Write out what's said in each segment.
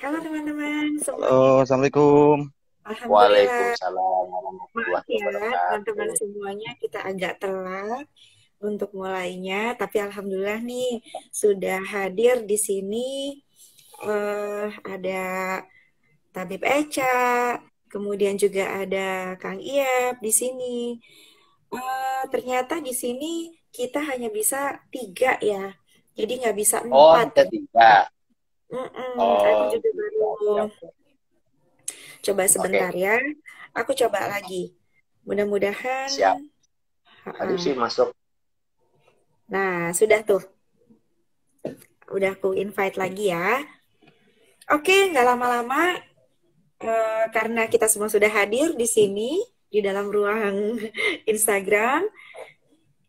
Halo teman-teman Halo, semuanya. Assalamualaikum. Alhamdulillah. Waalaikumsalam Maaf warahmatullahi ya teman-teman wabarakatuh. semuanya, kita agak telat untuk mulainya, tapi alhamdulillah nih sudah hadir di sini. Ada Tabib Eca, kemudian juga ada Kang Iyap di sini. Ternyata di sini kita hanya bisa tiga ya, jadi nggak bisa Oh, empat. ada tiga. Aku Oh, juga baru tiga. Oke, oke. coba Oke, sebentar ya. Aku coba lagi. Mudah-mudahan. siap. Aduh Ha-ha. sih masuk. Nah, sudah tuh. Udah aku invite lagi ya. Oke, nggak lama-lama. Karena kita semua sudah hadir di sini, di dalam ruang Instagram.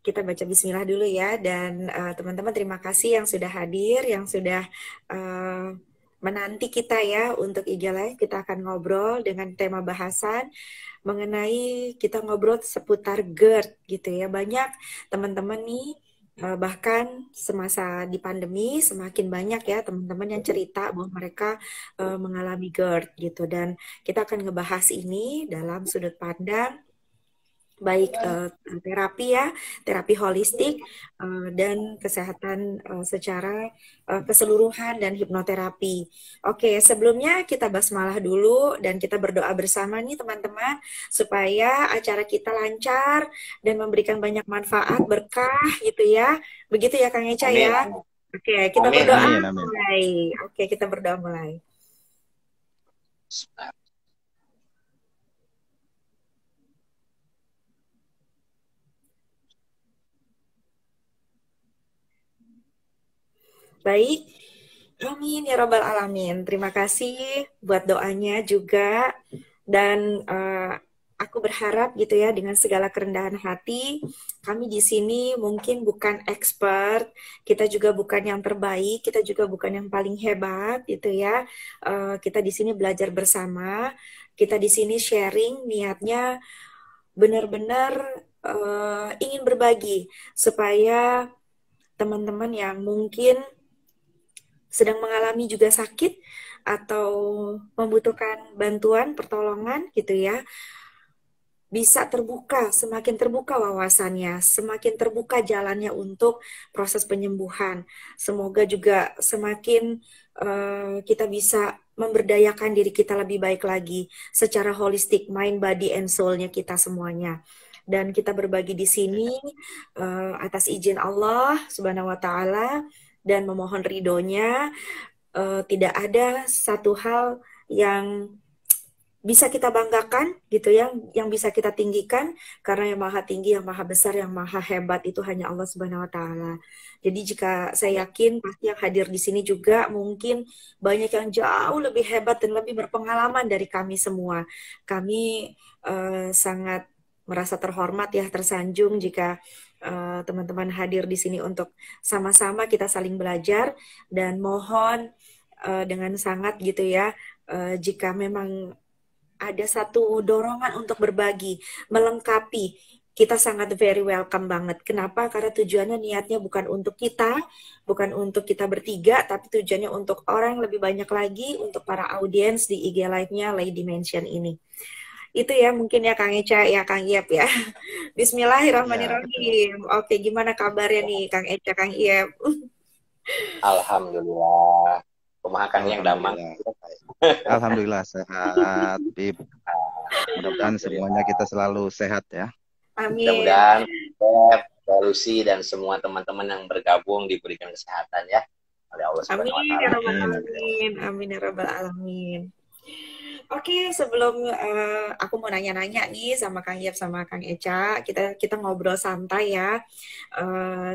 Kita baca bismillah dulu ya. Dan teman-teman terima kasih yang sudah hadir, yang sudah eh, menanti kita ya untuk IG Live. Kita akan ngobrol dengan tema bahasan mengenai kita ngobrol seputar GERD gitu ya. Banyak teman-teman nih bahkan semasa di pandemi semakin banyak ya teman-teman yang cerita bahwa mereka mengalami GERD gitu dan kita akan ngebahas ini dalam sudut pandang baik terapi ya, terapi holistik dan kesehatan secara keseluruhan dan hipnoterapi. Oke, sebelumnya kita basmalah dulu dan kita berdoa bersama nih teman-teman supaya acara kita lancar dan memberikan banyak manfaat, berkah gitu ya. Begitu ya Kang Eca Amin, ya. amin. Oke, kita Amin, berdoa amin. Amin, amin. mulai. Oke, kita berdoa mulai. Baik, amin ya Robbal Alamin. Terima kasih buat doanya juga. Dan aku berharap gitu ya dengan segala kerendahan hati, kami di sini mungkin bukan expert, kita juga bukan yang terbaik, kita juga bukan yang paling hebat gitu ya. Kita di sini belajar bersama, kita di sini sharing niatnya benar-benar ingin berbagi supaya teman-teman yang mungkin sedang mengalami juga sakit atau membutuhkan bantuan, pertolongan gitu ya, bisa terbuka, semakin terbuka wawasannya, semakin terbuka jalannya untuk proses penyembuhan. Semoga juga semakin kita bisa memberdayakan diri kita lebih baik lagi secara holistik, mind, body, and soul-nya kita semuanya. Dan kita berbagi di sini atas izin Allah Subhanahu wa Ta'ala dan memohon ridhonya. Tidak ada satu hal yang bisa kita banggakan gitu ya, yang bisa kita tinggikan karena yang maha tinggi, yang maha besar, yang maha hebat itu hanya Allah Subhanahu wa taala. Jadi jika saya Amin. yakin pasti yang hadir di sini juga mungkin banyak yang jauh lebih hebat dan lebih berpengalaman dari kami semua. Kami sangat merasa terhormat ya, tersanjung jika teman-teman hadir di sini untuk sama-sama kita saling belajar dan mohon dengan sangat gitu ya, jika memang ada satu dorongan untuk berbagi, melengkapi. Kita sangat very welcome banget. Kenapa? Karena tujuannya niatnya bukan untuk kita, bukan untuk kita bertiga, tapi tujuannya untuk orang lebih banyak lagi, untuk para audiens di IG Live-nya Lady Dimension ini. Itu ya mungkin ya Kang Eca, ya Kang Iep ya. Ya, betul. Bismillahirrahmanirrahim. Oke, gimana kabarnya nih Kang Eca, Kang Iep? Alhamdulillah. Kumaha yang damang. Alhamdulillah. Alhamdulillah sehat, Bib. Mudah-mudahan semuanya Alhamdulillah. kita selalu sehat ya. Amin. Mudah-mudahan Beb, Lucy dan semua teman-teman yang bergabung diberikan kesehatan ya oleh Allah Subhanahu wa Amin ya taala. Rabbal Amin, amin. Alamin. Amin ya Rabbal Alamin. Oke, sebelum aku mau nanya-nanya nih sama Kang Yap sama Kang Eca, kita kita ngobrol santai ya.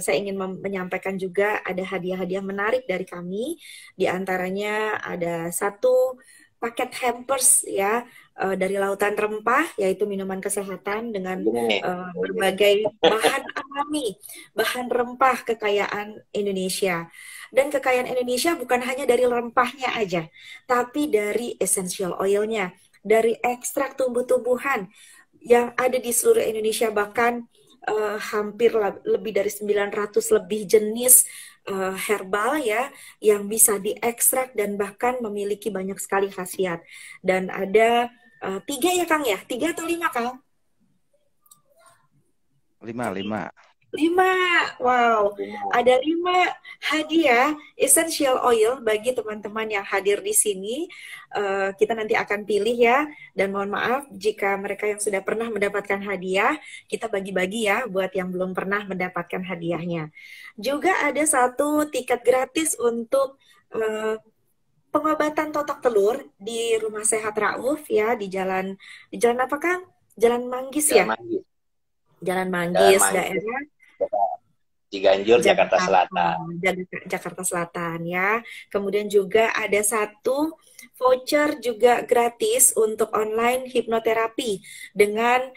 Saya ingin menyampaikan juga ada hadiah-hadiah menarik dari kami. Di antaranya ada satu paket hampers ya dari Lautan Rempah, yaitu minuman kesehatan dengan Ini nih. berbagai bahan alami, bahan rempah kekayaan Indonesia. Dan kekayaan Indonesia bukan hanya dari rempahnya aja, tapi dari essential oilnya, dari ekstrak tumbuh-tumbuhan yang ada di seluruh Indonesia, bahkan hampir lebih dari 900 lebih jenis herbal ya yang bisa diekstrak dan bahkan memiliki banyak sekali khasiat. Dan ada 3 ya Kang ya? 3 atau 5 Kang? 5. 5, wow, ada 5 hadiah essential oil bagi teman-teman yang hadir di sini. Kita nanti akan pilih ya, dan mohon maaf jika mereka yang sudah pernah mendapatkan hadiah, kita bagi-bagi ya buat yang belum pernah mendapatkan hadiahnya. Juga ada 1 tiket gratis untuk pengobatan totok telur di Rumah Sehat Rauf ya, di jalan apa Kang? Jalan Manggis ya? Jalan Manggis, daerah Ciganjur, Jakarta Selatan. Jakarta Selatan ya. Kemudian juga ada 1 voucher juga gratis untuk online hipnoterapi dengan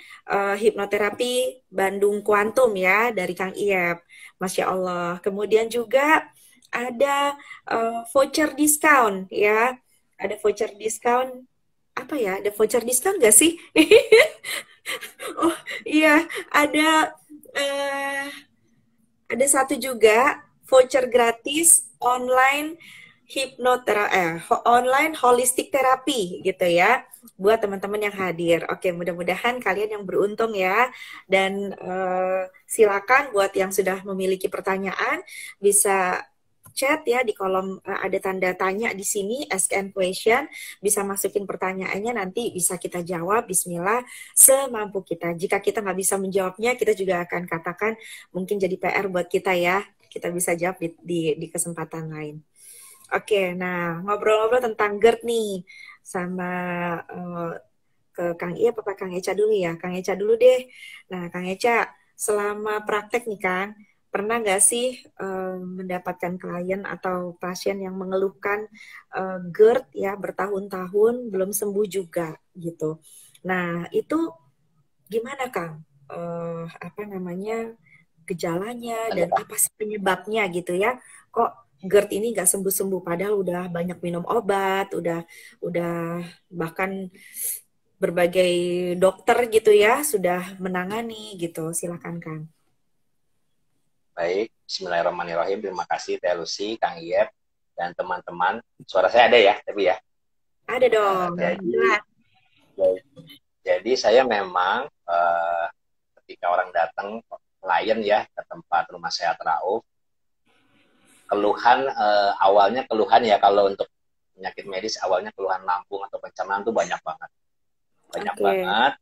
hipnoterapi Bandung Quantum ya dari Kang Iep. Masya Allah. Kemudian juga ada voucher diskon ya. Ada voucher diskon apa ya? Ada voucher diskon nggak sih? Oh iya, ada 1 juga voucher gratis online online holistic therapy gitu ya buat teman-teman yang hadir. Oke, mudah-mudahan kalian yang beruntung ya. Dan silakan buat yang sudah memiliki pertanyaan bisa chat ya di kolom, ada tanda tanya di sini, ask and question, bisa masukin pertanyaannya, nanti bisa kita jawab bismillah semampu kita. Jika kita nggak bisa menjawabnya, kita juga akan katakan mungkin jadi PR buat kita ya, kita bisa jawab di kesempatan lain. Oke, nah ngobrol-ngobrol tentang GERD nih sama ke Kang Iya apa Kang Eca dulu ya? Kang Eca dulu deh. Nah Kang Eca, selama praktek nih Kang, pernah nggak sih mendapatkan klien atau pasien yang mengeluhkan GERD ya bertahun-tahun belum sembuh juga gitu. Nah itu gimana Kang? Apa namanya gejalanya dan apa sih penyebabnya gitu ya? Kok GERD ini nggak sembuh-sembuh padahal udah banyak minum obat, udah bahkan berbagai dokter gitu ya sudah menangani gitu. Silakan Kang. Baik, bismillahirrahmanirrahim. Terima kasih Teh Lucy, Kang Iep, dan teman-teman. Suara saya ada ya, tapi ya? Ada dong. Jadi saya memang ketika orang datang, klien ya, ke tempat Rumah Sehat Rauf, keluhan awalnya keluhan ya, kalau untuk penyakit medis awalnya keluhan lambung atau pencernaan itu banyak banget. Banget.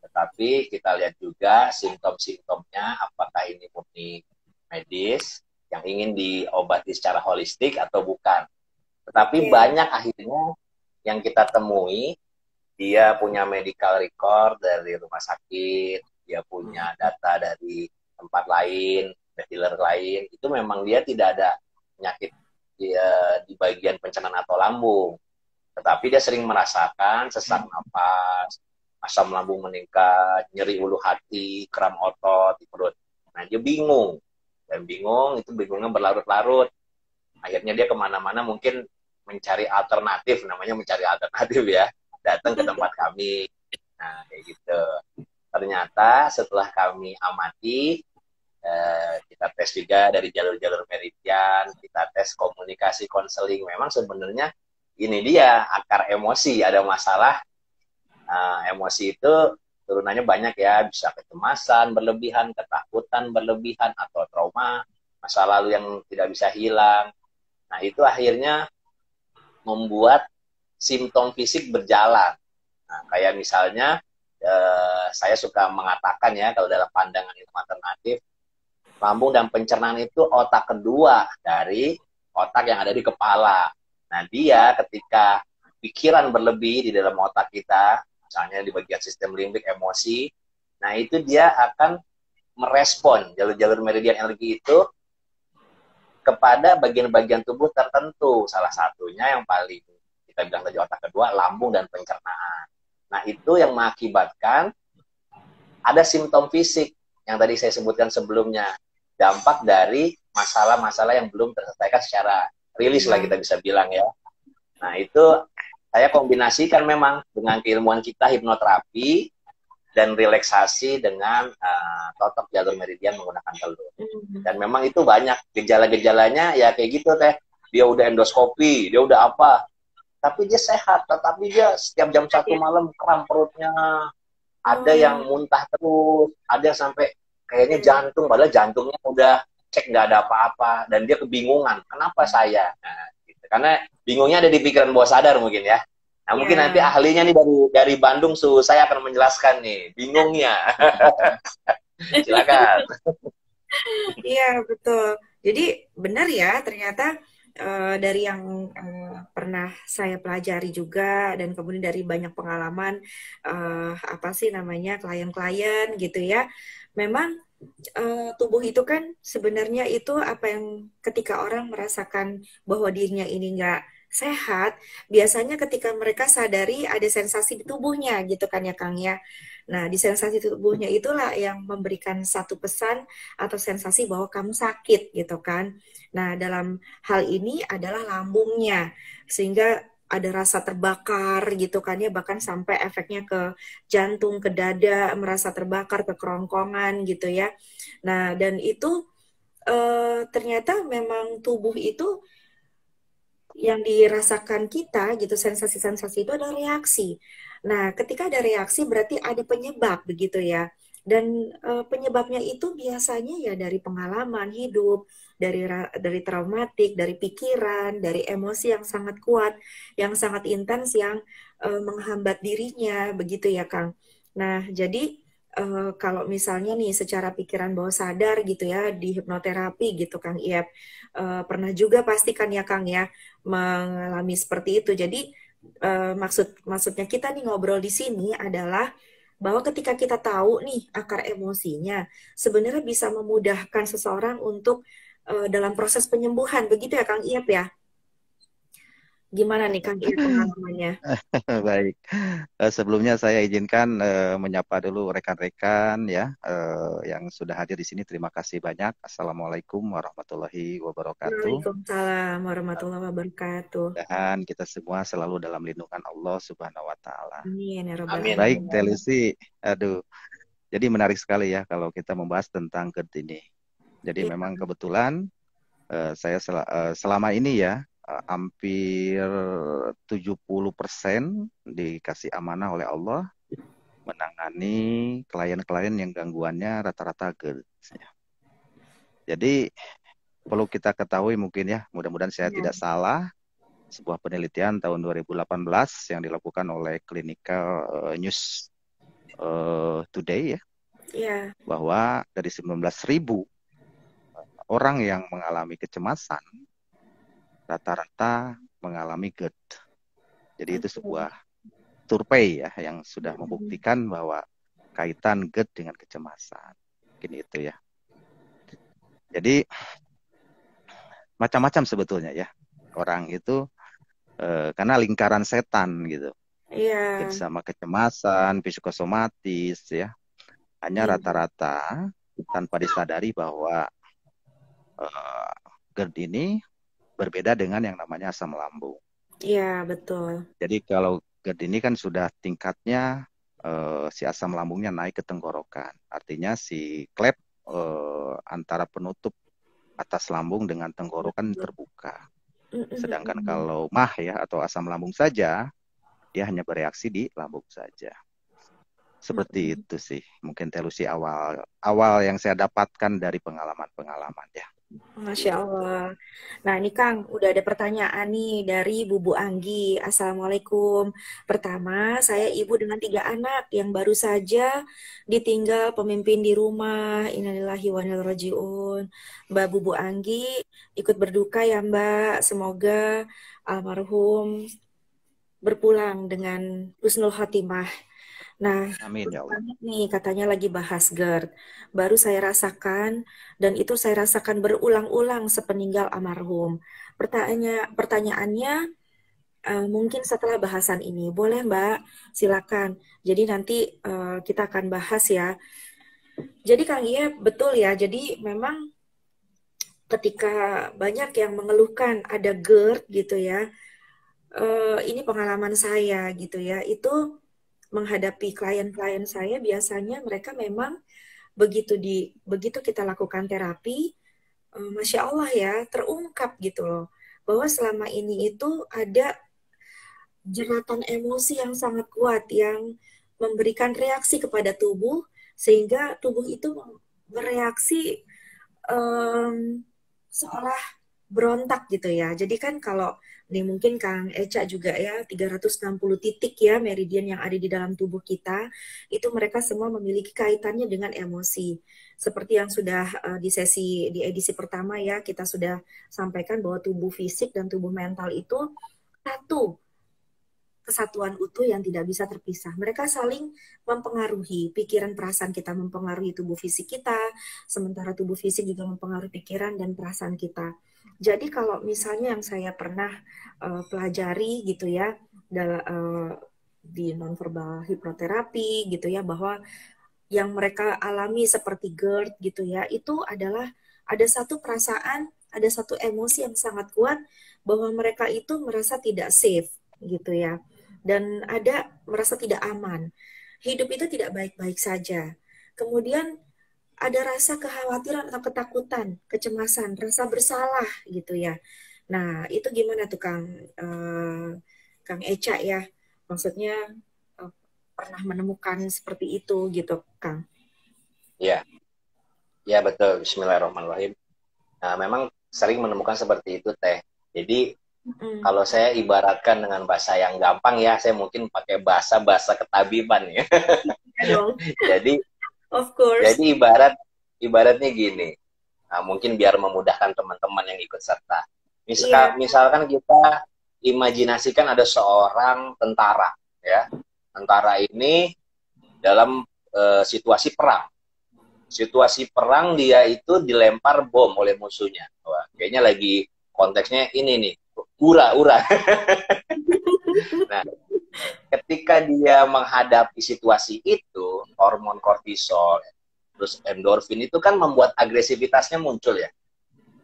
Tetapi kita lihat juga simptom-simptomnya, apakah ini murni medis yang ingin diobati secara holistik atau bukan. Tetapi banyak akhirnya yang kita temui, dia punya medical record dari rumah sakit, dia punya data dari tempat lain, dealer lain, itu memang dia tidak ada penyakit di bagian pencernaan atau lambung. Tetapi dia sering merasakan sesak napas, asam lambung meningkat, nyeri ulu hati, kram otot di perut. Nah, dia bingung. Dan bingung, itu bingungnya berlarut-larut. Akhirnya dia kemana-mana mungkin mencari alternatif, namanya mencari alternatif ya. Datang ke tempat kami. Nah, kayak gitu. Ternyata setelah kami amati, kita tes juga dari jalur-jalur meridian, kita tes komunikasi konseling. Memang sebenarnya ini dia, akar emosi, ada masalah. Emosi itu turunannya banyak ya, bisa kecemasan berlebihan, ketakutan berlebihan, atau trauma masa lalu yang tidak bisa hilang. Nah itu akhirnya membuat simptom fisik berjalan. Nah, kayak misalnya saya suka mengatakan ya, kalau dalam pandangan ilmu alternatif, lambung dan pencernaan itu otak kedua dari otak yang ada di kepala. Nah dia ketika pikiran berlebih di dalam otak kita, misalnya di bagian sistem limbik, emosi, nah itu dia akan merespon jalur-jalur meridian energi itu kepada bagian-bagian tubuh tertentu. Salah satunya yang paling kita bilang tadi otak kedua, lambung dan pencernaan. Nah itu yang mengakibatkan ada simptom fisik yang tadi saya sebutkan sebelumnya, dampak dari masalah-masalah yang belum terselesaikan secara rilis lah kita bisa bilang ya. Nah itu saya kombinasikan memang dengan keilmuan kita hipnoterapi, dan relaksasi dengan totok jalur meridian menggunakan telur. Hmm. Dan memang itu banyak gejala-gejalanya ya kayak gitu teh. Dia udah endoskopi, dia udah apa, tapi dia sehat, tetapi dia setiap jam 1 malam kram perutnya, ada yang muntah terus, ada yang sampai kayaknya jantung, padahal jantungnya udah cek nggak ada apa-apa, dan dia kebingungan, kenapa saya? Nah, gitu. Karena bingungnya ada di pikiran bawah sadar mungkin ya. Nah, mungkin nanti ahlinya nih dari Bandung, saya akan menjelaskan nih bingungnya. Silakan. Iya, betul. Jadi benar ya, ternyata dari yang pernah saya pelajari juga dan kemudian dari banyak pengalaman apa sih namanya klien-klien gitu ya. Memang tubuh itu kan sebenarnya itu apa yang ketika orang merasakan bahwa dirinya ini nggak sehat, biasanya ketika mereka sadari ada sensasi di tubuhnya gitu kan ya Kang ya. Nah, di sensasi tubuhnya itulah yang memberikan satu pesan atau sensasi bahwa kamu sakit gitu kan. Nah, dalam hal ini adalah lambungnya, sehingga ada rasa terbakar gitu kan ya, bahkan sampai efeknya ke jantung, ke dada, merasa terbakar, ke kerongkongan gitu ya. Nah, dan itu ternyata memang tubuh itu yang dirasakan kita gitu, sensasi-sensasi itu adalah reaksi. Nah, ketika ada reaksi berarti ada penyebab begitu ya. Dan penyebabnya itu biasanya ya dari pengalaman hidup, dari traumatik, dari pikiran, dari emosi yang sangat kuat, yang sangat intens yang menghambat dirinya begitu ya, Kang. Nah, jadi kalau misalnya nih secara pikiran bawah sadar gitu ya di hipnoterapi gitu Kang Iep, pernah juga pastikan ya Kang ya mengalami seperti itu. Jadi maksudnya kita nih ngobrol di sini adalah bahwa ketika kita tahu nih akar emosinya, sebenarnya bisa memudahkan seseorang untuk dalam proses penyembuhan. Begitu ya Kang Iep ya? Gimana nih Kang Iep pengalamannya? Baik. Sebelumnya saya izinkan menyapa dulu rekan-rekan ya yang sudah hadir di sini. Terima kasih banyak. Assalamualaikum warahmatullahi wabarakatuh. Waalaikumsalam warahmatullahi wabarakatuh. Dan kita semua selalu dalam lindungan Allah Subhanahu wa taala. Amin ya rabbal Amin. Baik, alamin. Telusi. Aduh. Jadi menarik sekali ya kalau kita membahas tentang GERD ini. Jadi Ya, memang kebetulan saya selama ini ya hampir 70% dikasih amanah oleh Allah menangani klien-klien yang gangguannya rata-rata GERD. Jadi perlu kita ketahui mungkin ya, mudah-mudahan saya tidak salah, sebuah penelitian tahun 2018 yang dilakukan oleh Clinical News Today ya, bahwa dari 19.000 orang yang mengalami kecemasan, rata-rata mengalami GERD. Jadi itu sebuah survei ya yang sudah membuktikan bahwa kaitan GERD dengan kecemasan. Mungkin itu ya. Jadi macam-macam sebetulnya ya. Orang itu karena lingkaran setan gitu. Mungkin sama kecemasan, psikosomatis ya. Hanya rata-rata tanpa disadari bahwa GERD ini berbeda dengan yang namanya asam lambung. Iya, betul. Jadi kalau GERD ini kan sudah tingkatnya si asam lambungnya naik ke tenggorokan. Artinya si klep antara penutup atas lambung dengan tenggorokan terbuka. Sedangkan kalau MAH ya atau asam lambung saja, dia hanya bereaksi di lambung saja. Seperti itu sih. Mungkin Telusi awal yang saya dapatkan dari pengalaman-pengalaman ya. Masya Allah. Nah, ini Kang, udah ada pertanyaan nih dari Bubu Anggi. Assalamualaikum. Pertama, saya ibu dengan 3 anak yang baru saja ditinggal pemimpin di rumah. Innalillahi wa inna ilaihi raji'un. Mbak Bubu Anggi ikut berduka ya Mbak. Semoga almarhum berpulang dengan husnul khotimah. Nah, amin ya Allah. nih katanya lagi bahas GERD. Baru saya rasakan dan itu saya rasakan berulang-ulang sepeninggal almarhum. Pertanyaannya mungkin setelah bahasan ini, boleh Mbak? Silakan. Jadi nanti kita akan bahas ya. Jadi Kang Iya betul ya. Jadi memang ketika banyak yang mengeluhkan ada GERD gitu ya. Ini pengalaman saya gitu ya. Itu menghadapi klien-klien saya, biasanya mereka memang begitu kita lakukan terapi, Masya Allah ya, terungkap gitu loh, bahwa selama ini itu ada jeratan emosi yang sangat kuat yang memberikan reaksi kepada tubuh, sehingga tubuh itu bereaksi seolah berontak gitu ya. Jadi kan kalau ini mungkin Kang Eca juga ya, 360 titik ya meridian yang ada di dalam tubuh kita, itu mereka semua memiliki kaitannya dengan emosi. Seperti yang sudah di edisi pertama ya, kita sudah sampaikan bahwa tubuh fisik dan tubuh mental itu satu kesatuan utuh yang tidak bisa terpisah. Mereka saling mempengaruhi, pikiran perasaan kita mempengaruhi tubuh fisik kita, sementara tubuh fisik juga mempengaruhi pikiran dan perasaan kita. Jadi kalau misalnya yang saya pernah pelajari gitu ya, di nonverbal hipnoterapi gitu ya, bahwa yang mereka alami seperti GERD gitu ya, itu adalah ada satu perasaan, ada satu emosi yang sangat kuat bahwa mereka itu merasa tidak safe gitu ya, dan ada merasa tidak aman. Hidup itu tidak baik-baik saja. Kemudian ada rasa kekhawatiran atau ketakutan, kecemasan, rasa bersalah gitu ya. Nah, itu gimana tuh Kang Eca ya? Maksudnya pernah menemukan seperti itu gitu, Kang? Ya, ya betul. Bismillahirrahmanirrahim. Nah, memang sering menemukan seperti itu, Teh. Jadi kalau saya ibaratkan dengan bahasa yang gampang ya, saya mungkin pakai bahasa ketabiban ya. Jadi, of course. Jadi ibaratnya gini. Nah, mungkin biar memudahkan teman-teman yang ikut serta. Misalkan kita imajinasikan ada seorang tentara, ya. Tentara ini dalam situasi perang. Situasi perang dia itu dilempar bom oleh musuhnya. Wah, kayaknya lagi konteksnya ini nih, ura-ura. Nah, ketika dia menghadapi situasi itu, hormon kortisol, terus endorfin itu kan membuat agresivitasnya muncul ya.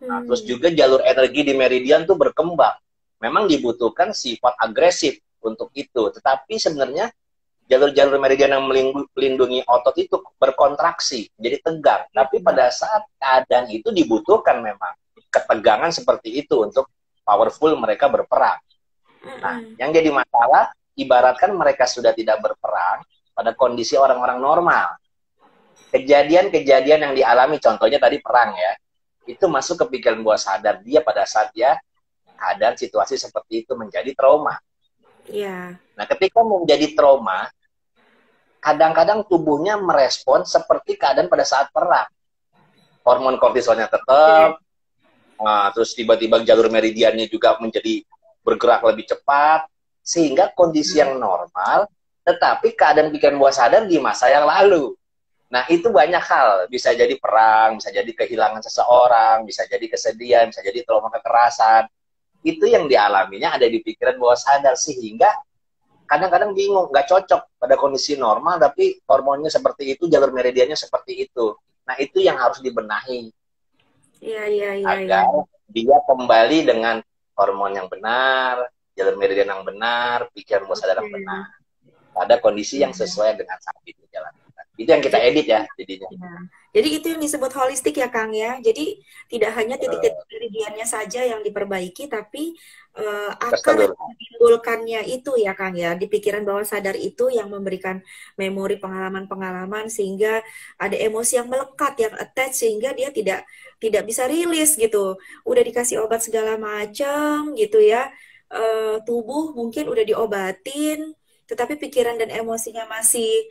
Nah, terus juga jalur energi di meridian tuh berkembang. Memang dibutuhkan sifat agresif untuk itu, tetapi sebenarnya jalur-jalur meridian yang melindungi otot itu berkontraksi, jadi tegang. Tapi pada saat keadaan itu dibutuhkan memang ketegangan seperti itu untuk powerful mereka berperang. Nah, yang jadi masalah, ibaratkan mereka sudah tidak berperang pada kondisi orang-orang normal. Kejadian-kejadian yang dialami, contohnya tadi perang ya, itu masuk ke pikiran bawah sadar dia pada saat dia keadaan situasi seperti itu menjadi trauma. Yeah. Nah, ketika menjadi trauma, kadang-kadang tubuhnya merespon seperti keadaan pada saat perang. Hormon kortisolnya tetap, terus tiba-tiba jalur meridiannya juga menjadi bergerak lebih cepat, sehingga kondisi yang normal, tetapi keadaan pikiran bawah sadar di masa yang lalu. Nah, itu banyak hal. Bisa jadi perang, bisa jadi kehilangan seseorang, bisa jadi kesedihan, bisa jadi trauma kekerasan. Itu yang dialaminya ada di pikiran bawah sadar, sehingga kadang-kadang bingung, nggak cocok pada kondisi normal, tapi hormonnya seperti itu, jalur meridiannya seperti itu. Nah, itu yang harus dibenahi. Agar dia kembali dengan hormon yang benar, jalur meridian yang benar, pikiran bawah sadar yang benar. Pada kondisi yang sesuai dengan saat itu jalan. Itu yang kita edit ya jadinya. Jadi itu yang disebut holistik ya Kang ya. Jadi tidak hanya titik-titik meridiannya saja yang diperbaiki, tapi akar yang menimbulkannya itu ya Kang ya. Di pikiran bawah sadar itu yang memberikan memori pengalaman-pengalaman sehingga ada emosi yang melekat, yang attach, sehingga dia tidak bisa rilis gitu. Udah dikasih obat segala macam gitu ya. Tubuh mungkin udah diobatin, tetapi pikiran dan emosinya masih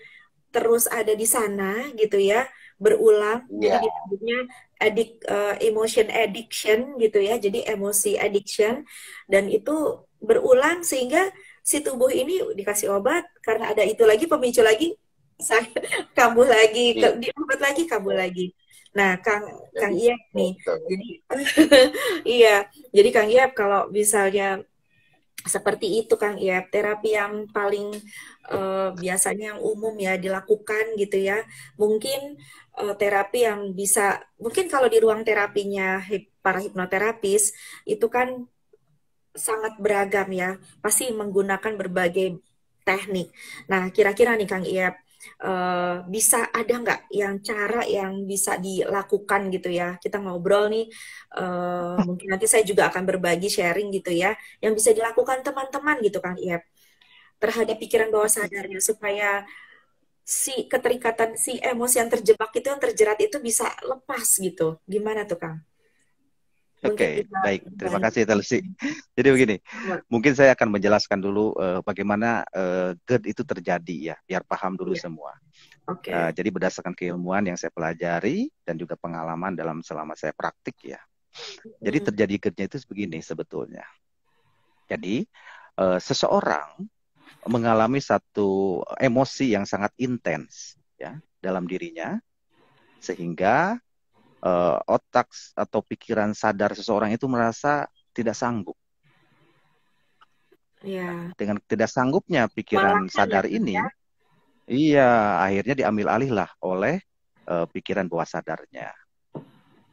terus ada di sana gitu ya, berulang. Jadi disebutnya emotion addiction gitu ya, jadi emosi addiction, dan itu berulang sehingga si tubuh ini dikasih obat, karena ada itu lagi pemicu lagi, kambuh lagi, diobat lagi, kambuh lagi. Nah, Kang Iyap nih, jadi iya, jadi Kang Iyap kalau misalnya seperti itu Kang Iyap, terapi yang paling biasanya yang umum ya dilakukan gitu ya, mungkin terapi yang bisa, mungkin kalau di ruang terapinya para hipnoterapis itu kan sangat beragam ya, pasti menggunakan berbagai teknik. Nah, kira-kira nih Kang Iyep, bisa ada nggak yang cara yang bisa dilakukan gitu ya? Kita ngobrol nih, mungkin nanti saya juga akan berbagi sharing gitu ya, yang bisa dilakukan teman-teman gitu Kang Iyep terhadap pikiran bawah sadarnya supaya si keterikatan si emosi yang terjebak itu yang terjerat itu bisa lepas gitu. Gimana tuh Kang? Mungkin Oke, bisa baik. Terima dibantu. kasih, Telsi. Jadi begini, mungkin saya akan menjelaskan dulu bagaimana GERD itu terjadi ya, biar paham dulu Iya, semua. oke. Jadi berdasarkan keilmuan yang saya pelajari dan juga pengalaman dalam selama saya praktik ya. Jadi Hmm, terjadi GERD-nya itu begini sebetulnya. Jadi seseorang mengalami satu emosi yang sangat intens ya dalam dirinya sehingga otak atau pikiran sadar seseorang itu merasa tidak sanggup. ya. Dengan tidak sanggupnya pikiran Malahkan ya sadar Kang ya. ini, iya akhirnya diambil alih lah oleh pikiran bawah sadarnya.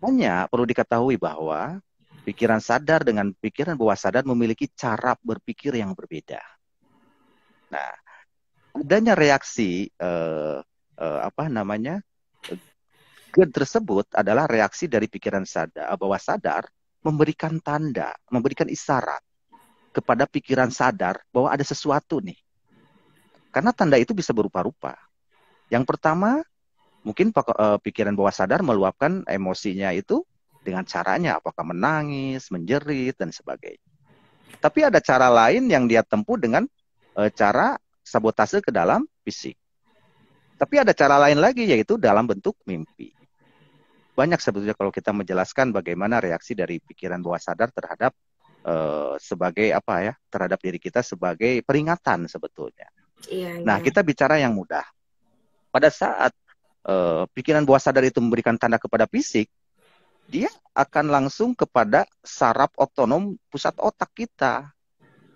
Hanya perlu diketahui bahwa pikiran sadar dengan pikiran bawah sadar memiliki cara berpikir yang berbeda. Nah, adanya reaksi apa namanya GERD tersebut adalah reaksi dari pikiran sadar bawah sadar memberikan tanda, memberikan isyarat kepada pikiran sadar bahwa ada sesuatu nih. Karena tanda itu bisa berupa-rupa. Yang pertama, mungkin pikiran bawah sadar meluapkan emosinya itu dengan caranya, apakah menangis, menjerit, dan sebagainya. Tapi ada cara lain yang dia tempuh dengan cara sabotase ke dalam fisik. Tapi ada cara lain lagi, yaitu dalam bentuk mimpi. Banyak sebetulnya kalau kita menjelaskan bagaimana reaksi dari pikiran bawah sadar terhadap sebagai apa ya, terhadap diri kita sebagai peringatan sebetulnya. Iya, Nah, iya. kita bicara yang mudah. Pada saat pikiran bawah sadar itu memberikan tanda kepada fisik, dia akan langsung kepada saraf otonom pusat otak kita.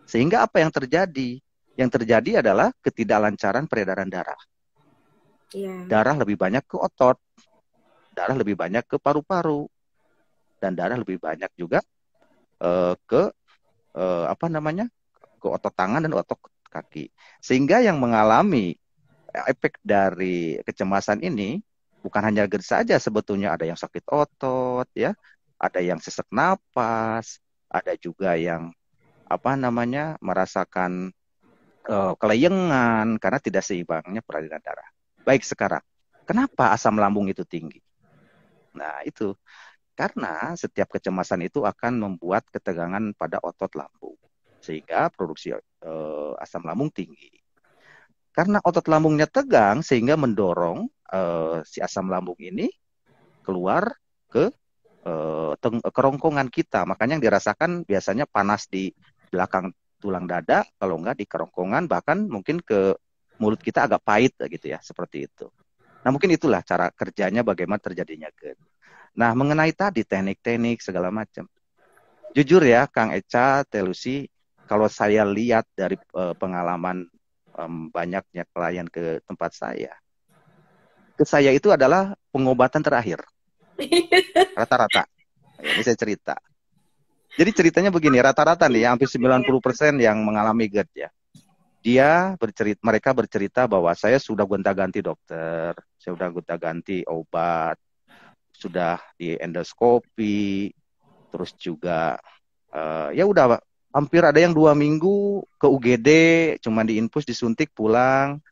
Sehingga apa yang terjadi? Yang terjadi adalah ketidaklancaran peredaran darah. Iya. Darah lebih banyak ke otot, darah lebih banyak ke paru-paru, dan darah lebih banyak juga ke apa namanya? Ke otot tangan dan otot kaki. Sehingga yang mengalami efek dari kecemasan ini bukan hanya GERD saja sebetulnya, ada yang sakit otot ya, ada yang sesak napas, ada juga yang apa namanya merasakan kelayangan karena tidak seimbangnya peredaran darah. Baik, sekarang kenapa asam lambung itu tinggi? Nah, itu karena setiap kecemasan itu akan membuat ketegangan pada otot lambung sehingga produksi asam lambung tinggi. Karena otot lambungnya tegang sehingga mendorong si asam lambung ini keluar ke kerongkongan kita. Makanya yang dirasakan biasanya panas di belakang tulang dada, kalau enggak di kerongkongan, bahkan mungkin ke mulut kita agak pahit gitu ya, seperti itu. Nah, mungkin itulah cara kerjanya bagaimana terjadinya GERD. Nah, mengenai tadi teknik-teknik segala macam. Jujur ya, Kang Eca, Telusi, kalau saya lihat dari pengalaman banyaknya klien ke tempat saya, ke saya itu adalah pengobatan terakhir, rata-rata. Ya, ini saya cerita. Jadi ceritanya begini, rata-rata nih, hampir 90% yang mengalami GERD ya. Mereka bercerita bahwa saya sudah gonta-ganti dokter, saya sudah gonta-ganti obat, sudah di endoskopi, terus juga ya udah hampir ada yang 2 minggu ke UGD, cuma diinfus, disuntik, pulang,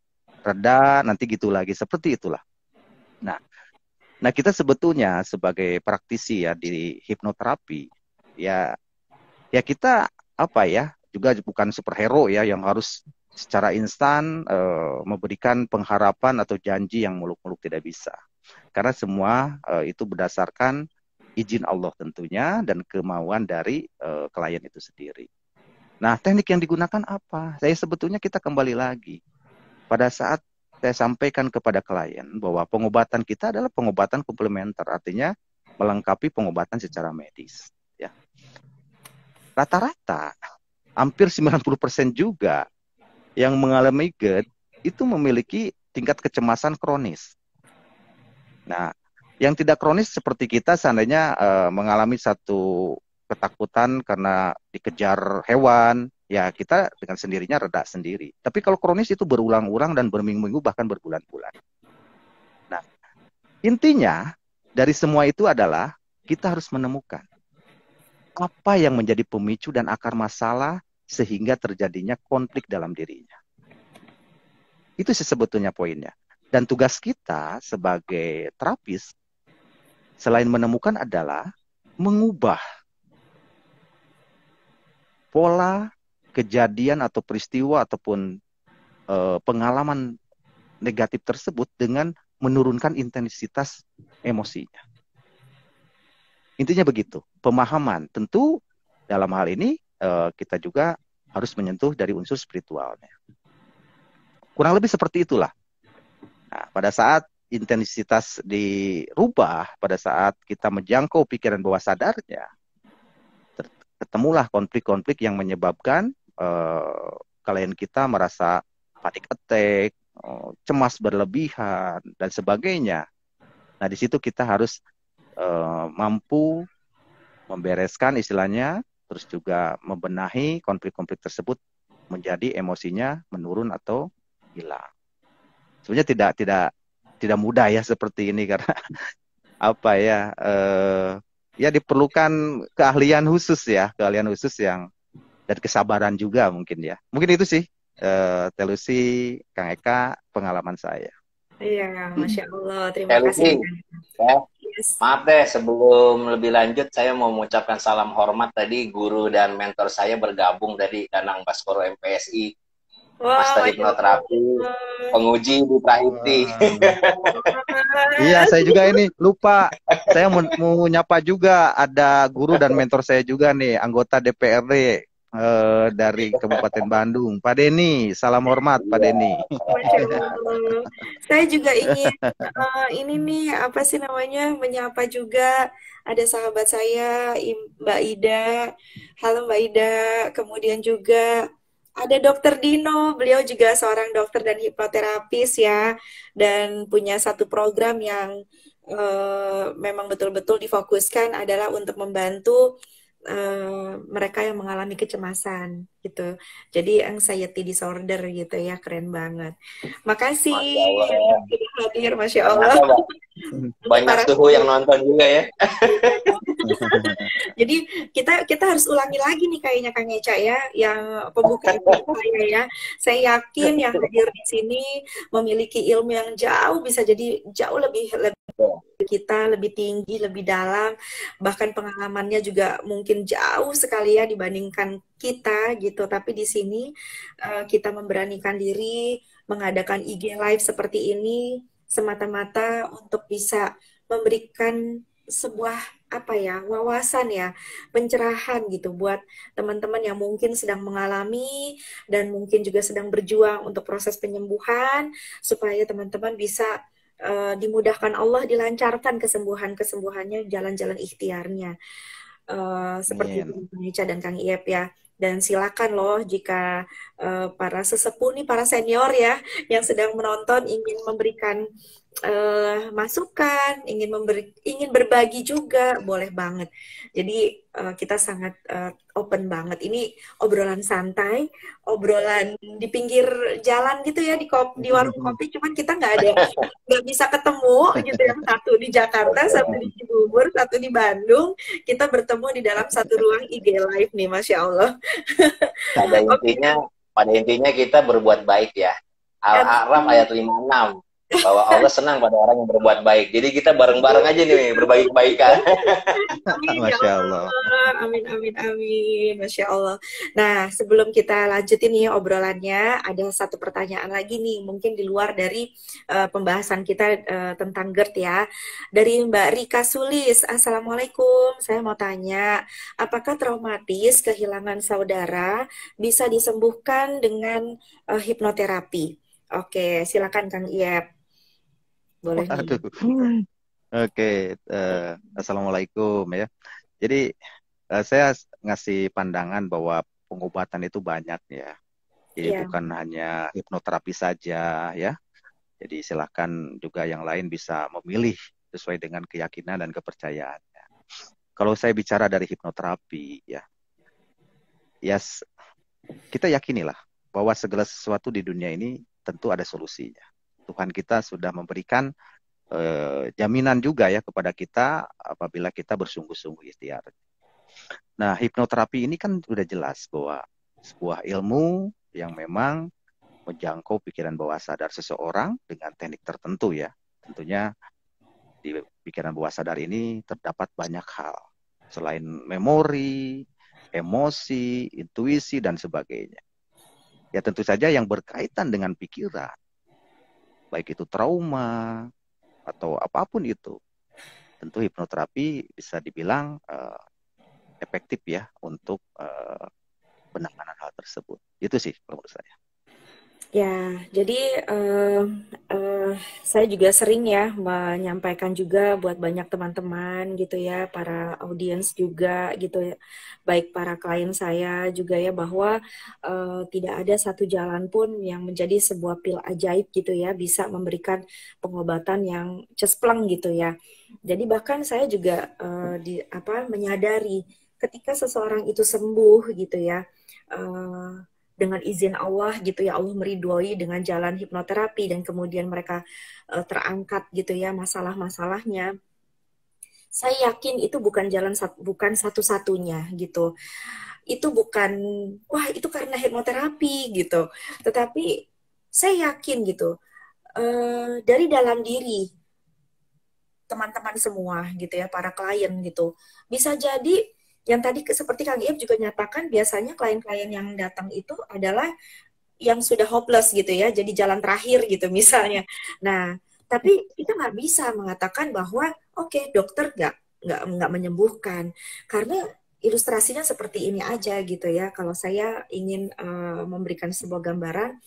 reda, nanti gitu lagi, seperti itulah. Nah, kita sebetulnya sebagai praktisi ya di hipnoterapi, ya kita apa ya, juga bukan superhero ya yang harus secara instan memberikan pengharapan atau janji yang muluk-muluk, tidak bisa. Karena semua itu berdasarkan izin Allah tentunya dan kemauan dari klien itu sendiri. Nah, teknik yang digunakan apa? Saya sebetulnya kita kembali lagi. Pada saat saya sampaikan kepada klien bahwa pengobatan kita adalah pengobatan komplementer, artinya melengkapi pengobatan secara medis. Ya. Rata-rata, hampir 90% juga yang mengalami GERD itu memiliki tingkat kecemasan kronis. Nah, yang tidak kronis seperti kita seandainya mengalami satu ketakutan karena dikejar hewan, ya kita dengan sendirinya reda sendiri. Tapi kalau kronis itu berulang-ulang dan berminggu-minggu bahkan berbulan-bulan. Nah, intinya dari semua itu adalah kita harus menemukan apa yang menjadi pemicu dan akar masalah sehingga terjadinya konflik dalam dirinya. Itu sih sebetulnya poinnya. Dan tugas kita sebagai terapis selain menemukan adalah mengubah pola kejadian atau peristiwa ataupun pengalaman negatif tersebut dengan menurunkan intensitas emosinya. Intinya begitu, pemahaman. Tentu dalam hal ini kita juga harus menyentuh dari unsur spiritualnya. Kurang lebih seperti itulah. Nah, pada saat intensitas dirubah, pada saat kita menjangkau pikiran bawah sadarnya, ketemulah konflik-konflik yang menyebabkan klien kita merasa panic attack, cemas berlebihan, dan sebagainya. Nah, di situ kita harus mampu membereskan istilahnya, terus juga membenahi konflik-konflik tersebut menjadi emosinya menurun atau hilang. Sebenarnya tidak mudah ya seperti ini karena apa ya? Ya diperlukan keahlian khusus yang dan kesabaran juga mungkin ya. Mungkin itu sih Telusi, Kang Eka, pengalaman saya. Iya, Masya Allah. Terima kasih. Ya. Yes. Maaf deh, sebelum lebih lanjut, saya mau mengucapkan salam hormat tadi. Guru dan mentor saya bergabung dari Danang Baskoro MPSI, Master Hipnoterapi, penguji di Prahiti. Iya, saya juga ini lupa. Saya mau nyapa juga, ada guru dan mentor saya juga nih, anggota DPRD dari Kabupaten Bandung, Pak Denny. Salam hormat, Pak Denny. Masya Allah. Saya juga ingin ini nih apa sih namanya menyapa juga ada sahabat saya Mbak Ida. Halo Mbak Ida. Kemudian juga ada Dokter Dino. Beliau juga seorang dokter dan hipnoterapis ya, dan punya satu program yang memang betul-betul difokuskan adalah untuk membantu mereka yang mengalami kecemasan gitu. Jadi anxiety disorder gitu ya, keren banget. Makasih sudah hadir, Masya Allah. Banyak suhu yang nonton juga ya. Jadi kita harus ulangi lagi nih kayaknya Kang Eca ya, yang pembuka saya ya. Saya yakin yang hadir di sini memiliki ilmu yang jauh, bisa jadi jauh lebih kita lebih tinggi, lebih dalam, bahkan pengalamannya juga mungkin jauh sekali ya dibandingkan kita gitu. Tapi di sini kita memberanikan diri mengadakan IG Live seperti ini semata-mata untuk bisa memberikan sebuah apa ya, wawasan ya, pencerahan gitu buat teman-teman yang mungkin sedang mengalami dan mungkin juga sedang berjuang untuk proses penyembuhan, supaya teman-teman bisa dimudahkan Allah, dilancarkan kesembuhannya, jalan-jalan ikhtiarnya. Seperti itu Kang Ica dan Kang Iep ya. Dan silakan loh jika para sesepuh nih, para senior ya yang sedang menonton ingin memberikan masukan, ingin berbagi juga, boleh banget. Jadi kita sangat open banget. Ini obrolan santai, obrolan di pinggir jalan gitu ya, di warung kopi. Cuman kita nggak bisa ketemu gitu. Yang satu di Jakarta, satu di Cibubur, satu di Bandung. Kita bertemu di dalam satu ruang IG Live nih, Masya Allah. Pada intinya kita berbuat baik ya. Al-A'raf ayat 56. Bahwa Allah senang pada orang yang berbuat baik. Jadi kita bareng-bareng aja nih berbagi kebaikan. Masya Allah. Amin, amin, amin. Masya Allah. Nah, sebelum kita lanjutin nih obrolannya, ada satu pertanyaan lagi nih, mungkin di luar dari pembahasan kita tentang GERD ya. Dari Mbak Rika Sulis, Assalamualaikum. Saya mau tanya, apakah traumatis kehilangan saudara bisa disembuhkan dengan hipnoterapi? Oke, silakan Kang Iep. Boleh. Oke, Assalamualaikum ya. Jadi saya ngasih pandangan bahwa pengobatan itu banyak ya. Jadi bukan hanya hipnoterapi saja ya. Jadi silakan juga yang lain bisa memilih sesuai dengan keyakinan dan kepercayaannya. Kalau saya bicara dari hipnoterapi ya kita yakinilah bahwa segala sesuatu di dunia ini tentu ada solusinya. Tuhan kita sudah memberikan jaminan juga ya kepada kita apabila kita bersungguh-sungguh ikhtiar. Nah, hipnoterapi ini kan sudah jelas bahwa sebuah ilmu yang memang menjangkau pikiran bawah sadar seseorang dengan teknik tertentu ya. Tentunya di pikiran bawah sadar ini terdapat banyak hal. Selain memori, emosi, intuisi, dan sebagainya. Ya tentu saja yang berkaitan dengan pikiran. Baik itu trauma, atau apapun itu. Tentu hipnoterapi bisa dibilang efektif ya untuk penanganan hal tersebut. Itu sih kalau menurut saya. Ya, jadi saya juga sering ya menyampaikan juga buat banyak teman-teman gitu ya, para audiens juga gitu ya, baik para klien saya juga ya, bahwa tidak ada satu jalan pun yang menjadi sebuah pil ajaib gitu ya, bisa memberikan pengobatan yang cespleng gitu ya. Jadi bahkan saya juga menyadari ketika seseorang itu sembuh gitu ya. Dengan izin Allah gitu ya, Allah meridhoi dengan jalan hipnoterapi dan kemudian mereka terangkat gitu ya masalah-masalahnya. Saya yakin itu bukan satu-satunya gitu. Itu bukan wah itu karena hipnoterapi gitu. Tetapi saya yakin gitu dari dalam diri teman-teman semua gitu ya, para klien gitu. Bisa jadi yang tadi seperti Kang Iep juga nyatakan, biasanya klien-klien yang datang itu adalah yang sudah hopeless gitu ya, jadi jalan terakhir gitu misalnya. Nah, tapi kita nggak bisa mengatakan bahwa oke, dokter nggak menyembuhkan, karena ilustrasinya seperti ini aja gitu ya. Kalau saya ingin memberikan sebuah gambaran,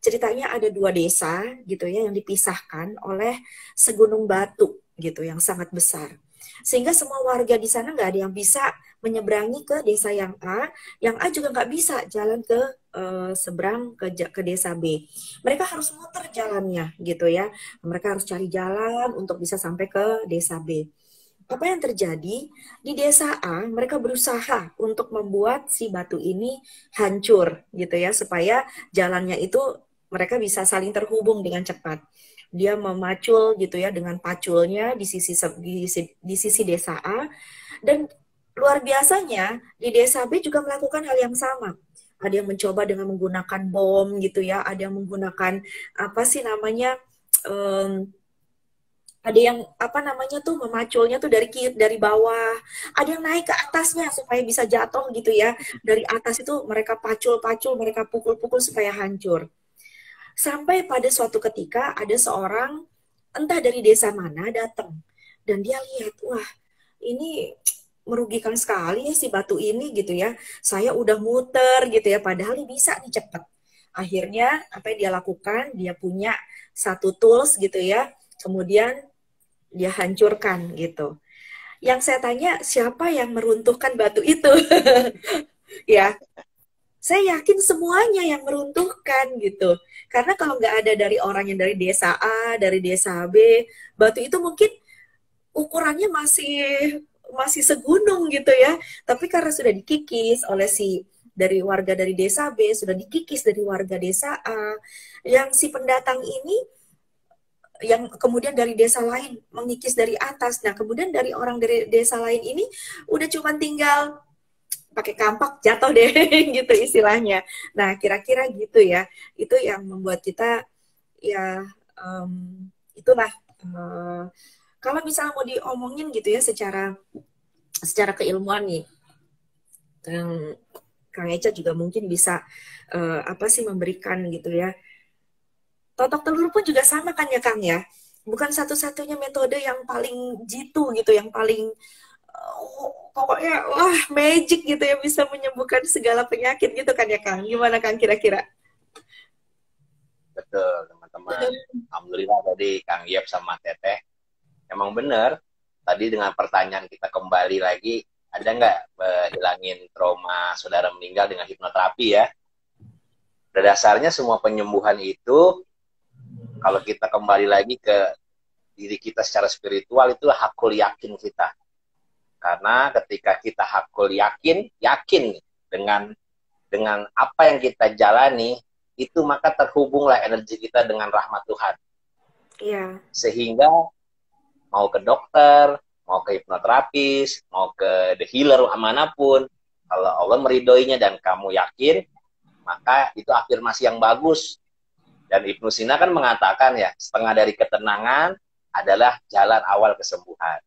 ceritanya ada dua desa gitu ya yang dipisahkan oleh segunung batu gitu yang sangat besar. Sehingga semua warga di sana nggak ada yang bisa menyeberangi ke desa yang A juga nggak bisa jalan ke seberang ke desa B. Mereka harus muter jalannya gitu ya. Mereka harus cari jalan untuk bisa sampai ke desa B. Apa yang terjadi di desa A? Mereka berusaha untuk membuat si batu ini hancur gitu ya, supaya jalannya itu mereka bisa saling terhubung dengan cepat. Dia memacul gitu ya dengan paculnya di sisi desa A, dan luar biasanya di desa B juga melakukan hal yang sama. Ada yang mencoba dengan menggunakan bom gitu ya, ada yang menggunakan apa sih namanya, em, ada yang apa namanya tuh memaculnya tuh dari bawah, ada yang naik ke atasnya supaya bisa jatuh gitu ya. Dari atas itu mereka pacul-pacul, mereka pukul-pukul supaya hancur. Sampai pada suatu ketika ada seorang entah dari desa mana datang dan dia lihat, wah ini merugikan sekali ya si batu ini gitu ya. Saya udah muter gitu ya, padahal ini bisa nih cepet. Akhirnya apa yang dia lakukan? Dia punya satu tools gitu ya. Kemudian dia hancurkan gitu. Yang saya tanya, siapa yang meruntuhkan batu itu? Ya, saya yakin semuanya yang meruntuhkan gitu. Karena kalau nggak ada dari orang yang dari desa A, dari desa B, batu itu mungkin ukurannya masih masih segunung gitu ya. Tapi karena sudah dikikis oleh dari warga dari desa B, sudah dikikis dari warga desa A, yang si pendatang ini yang kemudian dari desa lain mengikis dari atas. Nah, kemudian dari orang dari desa lain ini udah cuma tinggal pakai kampak jatuh deh gitu istilahnya. Nah, kira-kira gitu ya. Itu yang membuat kita ya itulah kalau misalnya mau diomongin gitu ya secara keilmuan nih. Kang Eca juga mungkin bisa apa sih memberikan gitu ya. Totok telur pun juga sama kan ya Kang ya. Bukan satu-satunya metode yang paling jitu gitu, yang paling pokoknya wah magic gitu ya, bisa menyembuhkan segala penyakit gitu kan ya Kang. Gimana Kang kira-kira? Betul teman-teman. Alhamdulillah tadi Kang Yep sama Teteh emang bener. Tadi dengan pertanyaan kita kembali lagi, ada nggak hilangin trauma saudara meninggal dengan hipnoterapi ya? Pada dasarnya semua penyembuhan itu, kalau kita kembali lagi ke diri kita secara spiritual, itu hakul yakin kita. Karena ketika kita hakul yakin dengan dengan apa yang kita jalani, itu maka terhubunglah energi kita dengan rahmat Tuhan. Iya. Sehingga mau ke dokter, mau ke hipnoterapis, mau ke the healer, manapun, kalau Allah meridhoinya dan kamu yakin, maka itu afirmasi yang bagus. Dan Ibnu Sina kan mengatakan ya, setengah dari ketenangan adalah jalan awal kesembuhan.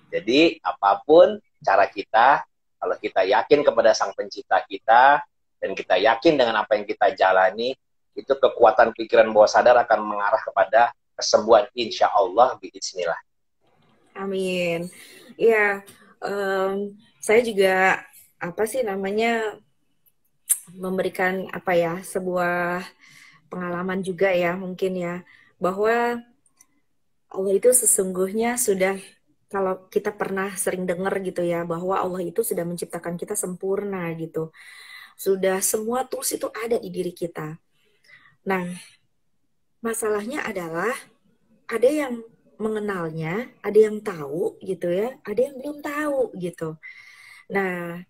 Jadi apapun cara kita, kalau kita yakin kepada Sang Pencipta kita, dan kita yakin dengan apa yang kita jalani, itu kekuatan pikiran bawah sadar akan mengarah kepada kesembuhan, insya Allah, bismillah. Amin. Ya, saya juga memberikan sebuah pengalaman juga ya mungkin ya, bahwa Allah itu sesungguhnya sudah, kalau kita pernah sering dengar gitu ya, bahwa Allah itu sudah menciptakan kita sempurna gitu. Sudah semua tools itu ada di diri kita. Nah, masalahnya adalah ada yang mengenalnya, ada yang tahu gitu ya, ada yang belum tahu gitu. Nah,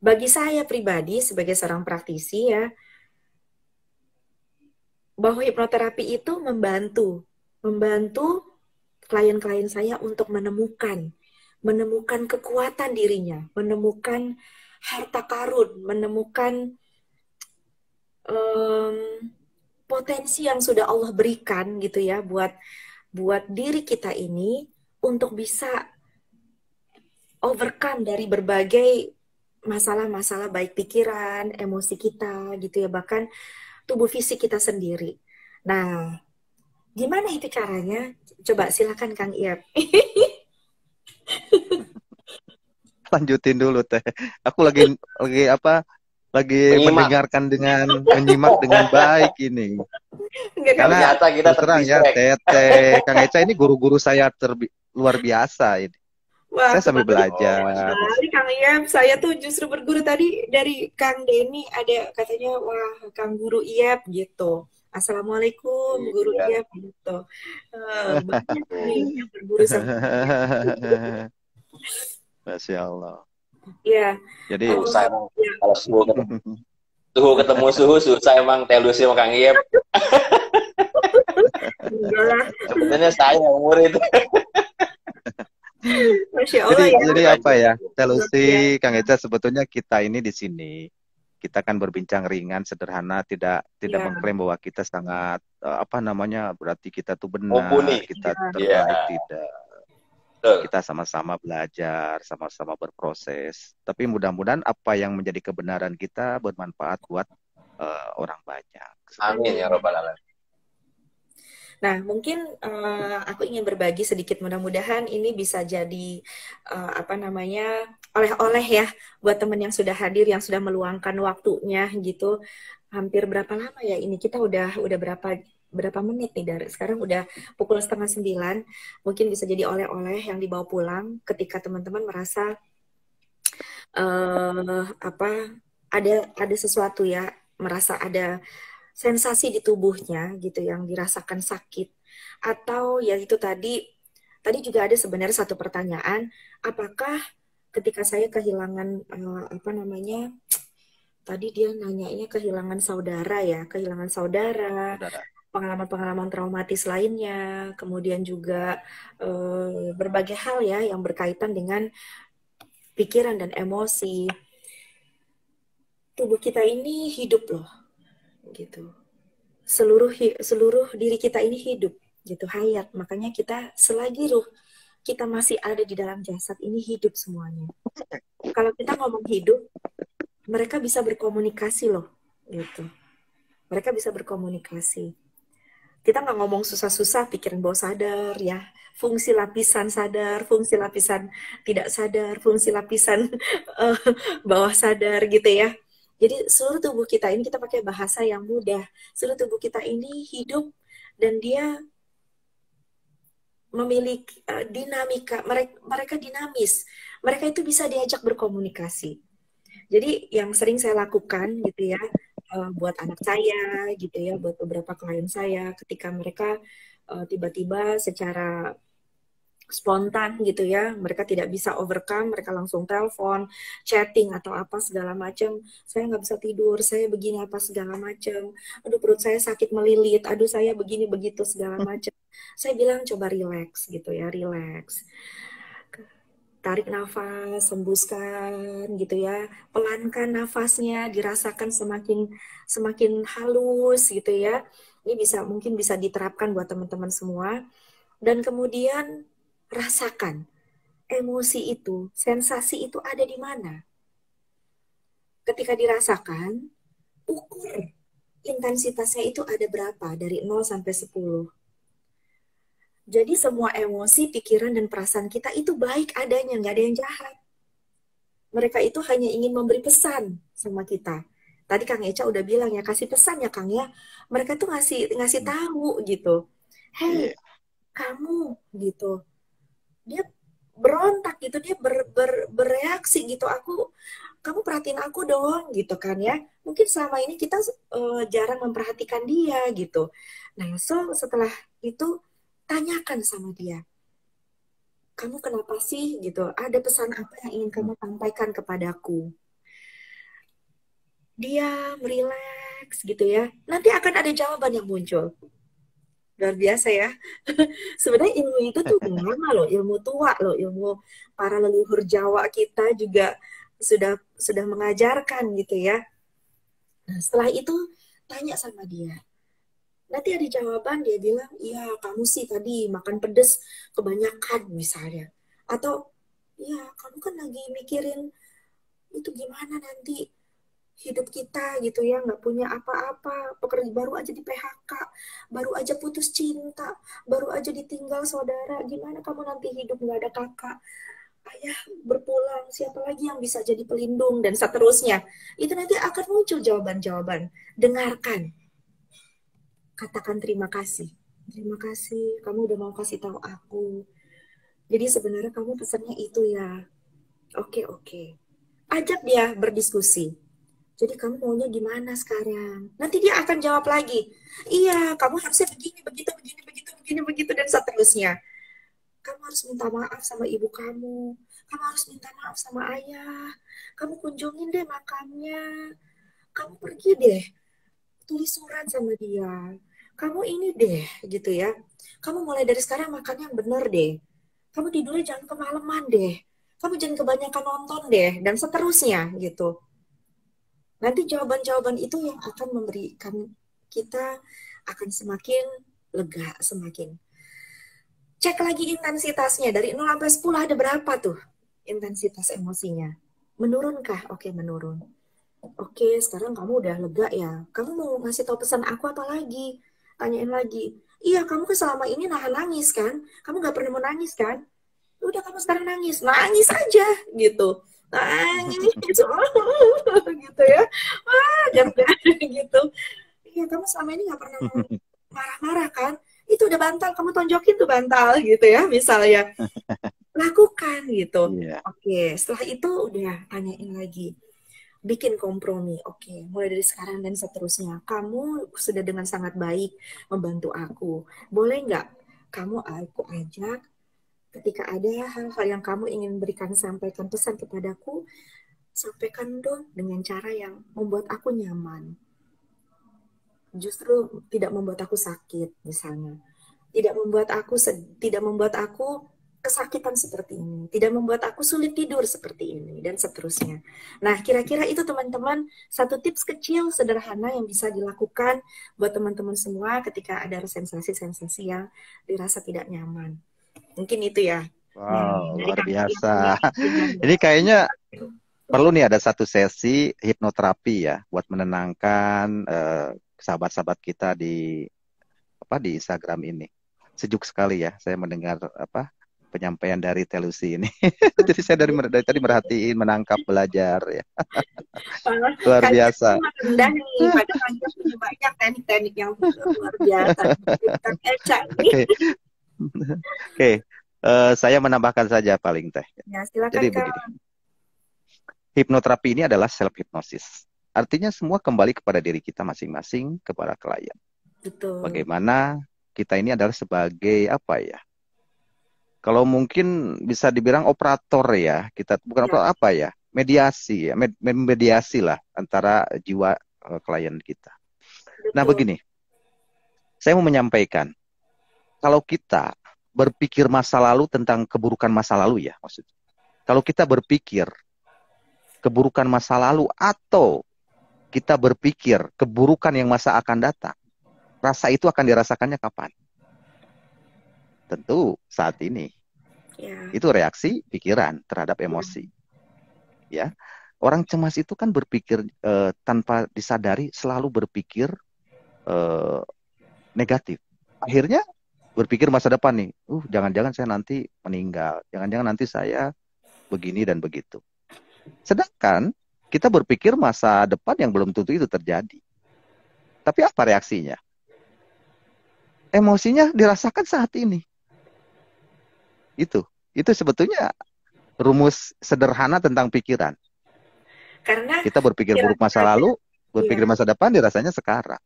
bagi saya pribadi sebagai seorang praktisi ya, bahwa hipnoterapi itu membantu klien-klien saya untuk menemukan kekuatan dirinya, menemukan harta karun, menemukan potensi yang sudah Allah berikan gitu ya, buat diri kita ini untuk bisa overcome dari berbagai masalah-masalah, baik pikiran, emosi kita gitu ya, bahkan tubuh fisik kita sendiri. Nah, gimana itu caranya? Coba silakan Kang Iyap. Lanjutin dulu teh. Aku lagi mendengarkan menyimak dengan baik ini. Karena ternyata kita terang ya, Teteh, Kang Eca ini guru-guru saya luar biasa ini. Wah, saya sambil belajar. Kang Iyap, saya tuh justru berguru tadi dari Kang Denny, ada katanya, wah Kang Guru Iyap gitu. Assalamualaikum Guru Iyap gitu. Banyak nih yang berguru sama. Masya Allah. Ya. Jadi kalau suhu ketemu suhu saya emang telusi sama Kang Iyap. Sebenarnya saya umur itu. Masya Allah, jadi apa ya, Telusi, Kang Eca, sebetulnya kita ini di sini, kita kan berbincang ringan, sederhana, tidak mengklaim bahwa kita sangat berarti kita tuh benar, kita terbaik, tidak. Kita sama-sama belajar, sama-sama berproses. Tapi mudah-mudahan apa yang menjadi kebenaran kita bermanfaat buat orang banyak. Amin ya Rabbal Alamin. Nah, mungkin aku ingin berbagi sedikit, mudah-mudahan ini bisa jadi oleh-oleh ya buat teman yang sudah hadir, yang sudah meluangkan waktunya gitu. Hampir berapa lama ya ini? Kita udah berapa menit nih, dari sekarang udah pukul 8:30. Mungkin bisa jadi oleh-oleh yang dibawa pulang ketika teman-teman merasa ada sesuatu ya, merasa ada sensasi di tubuhnya gitu yang dirasakan sakit, atau ya itu tadi juga ada sebenarnya satu pertanyaan, apakah ketika saya kehilangan tadi dia nanyanya kehilangan saudara, pengalaman-pengalaman traumatis lainnya, kemudian juga berbagai hal ya yang berkaitan dengan pikiran dan emosi. Tubuh kita ini hidup loh, gitu. Seluruh diri kita ini hidup, gitu, hayat. Makanya kita selagi ruh kita masih ada di dalam jasad ini hidup semuanya. Kalau kita ngomong hidup, mereka bisa berkomunikasi loh, gitu. Mereka bisa berkomunikasi. Kita nggak ngomong susah-susah, pikiran bawah sadar ya, fungsi lapisan sadar, fungsi lapisan tidak sadar, fungsi lapisan bawah sadar gitu ya. Jadi seluruh tubuh kita ini, kita pakai bahasa yang mudah, seluruh tubuh kita ini hidup dan dia memiliki dinamika, mereka dinamis, mereka itu bisa diajak berkomunikasi. Jadi yang sering saya lakukan gitu ya, buat anak saya gitu ya, buat beberapa klien saya, ketika mereka tiba-tiba secara spontan gitu ya, mereka tidak bisa overcome, mereka langsung telepon, chatting atau apa segala macam, saya nggak bisa tidur, saya begini apa segala macam, aduh perut saya sakit melilit, aduh saya begini begitu segala macam. Saya bilang coba relax gitu ya, relax. Tarik nafas, hembuskan gitu ya, pelankan nafasnya, dirasakan semakin semakin halus gitu ya. Ini bisa mungkin bisa diterapkan buat teman-teman semua. Dan kemudian rasakan emosi itu, sensasi itu ada di mana. Ketika dirasakan, ukur intensitasnya itu ada berapa dari 0 sampai 10. Jadi semua emosi, pikiran, dan perasaan kita itu baik adanya, nggak ada yang jahat. Mereka itu hanya ingin memberi pesan sama kita. Tadi Kang Eca udah bilang ya, kasih pesan ya Kang ya. Mereka tuh ngasih ngasih tahu gitu. Hey, Iya. kamu gitu. Dia berontak gitu, dia bereaksi gitu. Kamu perhatiin aku dong gitu kan ya. Mungkin selama ini kita jarang memperhatikan dia gitu. Nah, setelah itu tanyakan sama dia, kamu kenapa sih gitu? Ada pesan apa yang ingin kamu sampaikan kepadaku? Diam, relax gitu ya. Nanti akan ada jawaban yang muncul. Luar biasa ya. Sebenarnya ilmu itu tuh udah lama loh, ilmu tua loh, ilmu para leluhur Jawa kita juga sudah mengajarkan gitu ya. Nah, setelah itu tanya sama dia. Nanti ada jawaban, dia bilang, iya kamu sih tadi makan pedes kebanyakan misalnya. Atau, iya kamu kan lagi mikirin itu gimana nanti hidup kita gitu ya, nggak punya apa-apa, pekerja baru aja di PHK, baru aja putus cinta, baru aja ditinggal saudara, gimana kamu nanti hidup nggak ada kakak, ayah berpulang, siapa lagi yang bisa jadi pelindung, dan seterusnya. Itu nanti akan muncul jawaban-jawaban. Dengarkan, katakan terima kasih, kamu udah mau kasih tahu aku. Jadi sebenarnya kamu pesannya itu ya, oke. Ajak dia berdiskusi. Jadi kamu maunya gimana sekarang? Nanti dia akan jawab lagi. Iya, kamu harusnya begini, begitu, dan seterusnya. Kamu harus minta maaf sama ibu kamu. Kamu harus minta maaf sama ayah. Kamu kunjungin deh makamnya. Kamu pergi deh, tulis surat sama dia. Kamu ini deh, gitu ya. Kamu mulai dari sekarang makan yang bener deh. Kamu tidurnya jangan kemalaman deh. Kamu jangan kebanyakan nonton deh, dan seterusnya gitu. Nanti jawaban-jawaban itu yang akan memberikan kita akan semakin lega, semakin. Cek lagi intensitasnya, dari 0 sampai 10 ada berapa tuh intensitas emosinya. Menurunkah? Oke, menurun. Oke, sekarang kamu udah lega ya. Kamu mau ngasih tahu pesan aku apa lagi? Tanyain lagi. Iya, kamu kan selama ini nahan nangis kan? Kamu gak pernah mau nangis kan? Udah kamu sekarang nangis. Nangis aja gitu. Nangis gitu ya. Wah, jangan gitu. Iya, kamu selama ini nggak pernah mau marah-marah kan? Itu udah bantal, kamu tonjokin tuh bantal gitu ya, misalnya. Lakukan gitu. Iya. Oke, setelah itu udah tanyain lagi. Bikin kompromi. Oke, mulai dari sekarang dan seterusnya. Kamu sudah dengan sangat baik membantu aku. Boleh nggak kamu aku ajak ketika ada hal-hal yang kamu ingin berikan, sampaikan pesan kepadaku, sampaikan dong dengan cara yang membuat aku nyaman. Justru tidak membuat aku sakit misalnya, tidak membuat aku kesakitan seperti ini, tidak membuat aku sulit tidur seperti ini, dan seterusnya. Nah, kira-kira itu teman-teman satu tips kecil sederhana yang bisa dilakukan buat teman-teman semua ketika ada sensasi-sensasi yang dirasa tidak nyaman. Mungkin itu ya. Wow, Dari luar kami yang biasa. ingin Ini kayaknya perlu nih ada satu sesi hipnoterapi ya buat menenangkan sahabat-sahabat kita di Instagram ini. Sejuk sekali ya saya mendengar penyampaian dari Telusi ini. Jadi saya dari tadi merhatiin, menangkap, belajar ya. Luar kalian biasa. rendah nih, padahal kalian punya banyak teknik-teknik yang luar biasa. Kang Eca ini. Oke. Oke. Saya menambahkan saja paling teh. Ya, silakan Jadi Kak. begini. Hipnoterapi ini adalah self hypnosis. Artinya semua kembali kepada diri kita masing-masing, kepada klien. Betul. Bagaimana kita ini adalah sebagai apa ya? kalau mungkin bisa dibilang operator ya, kita bukan Ya, operator apa ya, mediasi ya, mediasi lah antara jiwa klien kita. Nah betul. begini, saya mau menyampaikan, kalau kita berpikir masa lalu tentang keburukan masa lalu ya, maksudnya, kalau kita berpikir keburukan masa lalu atau kita berpikir keburukan yang masa akan datang, rasa itu akan dirasakannya kapan? Tentu saat ini. Ya, Itu reaksi pikiran terhadap ya, emosi. Ya, orang cemas itu kan berpikir tanpa disadari selalu berpikir eh, negatif. Akhirnya berpikir masa depan nih, jangan-jangan saya nanti meninggal, jangan-jangan nanti saya begini dan begitu. Sedangkan kita berpikir masa depan yang belum tentu itu terjadi. Tapi apa reaksinya? Emosinya dirasakan saat ini. Itu sebetulnya rumus sederhana tentang pikiran. karena Kita berpikir pikiran buruk masa sadar, lalu, ya, berpikir masa depan dirasanya sekarang.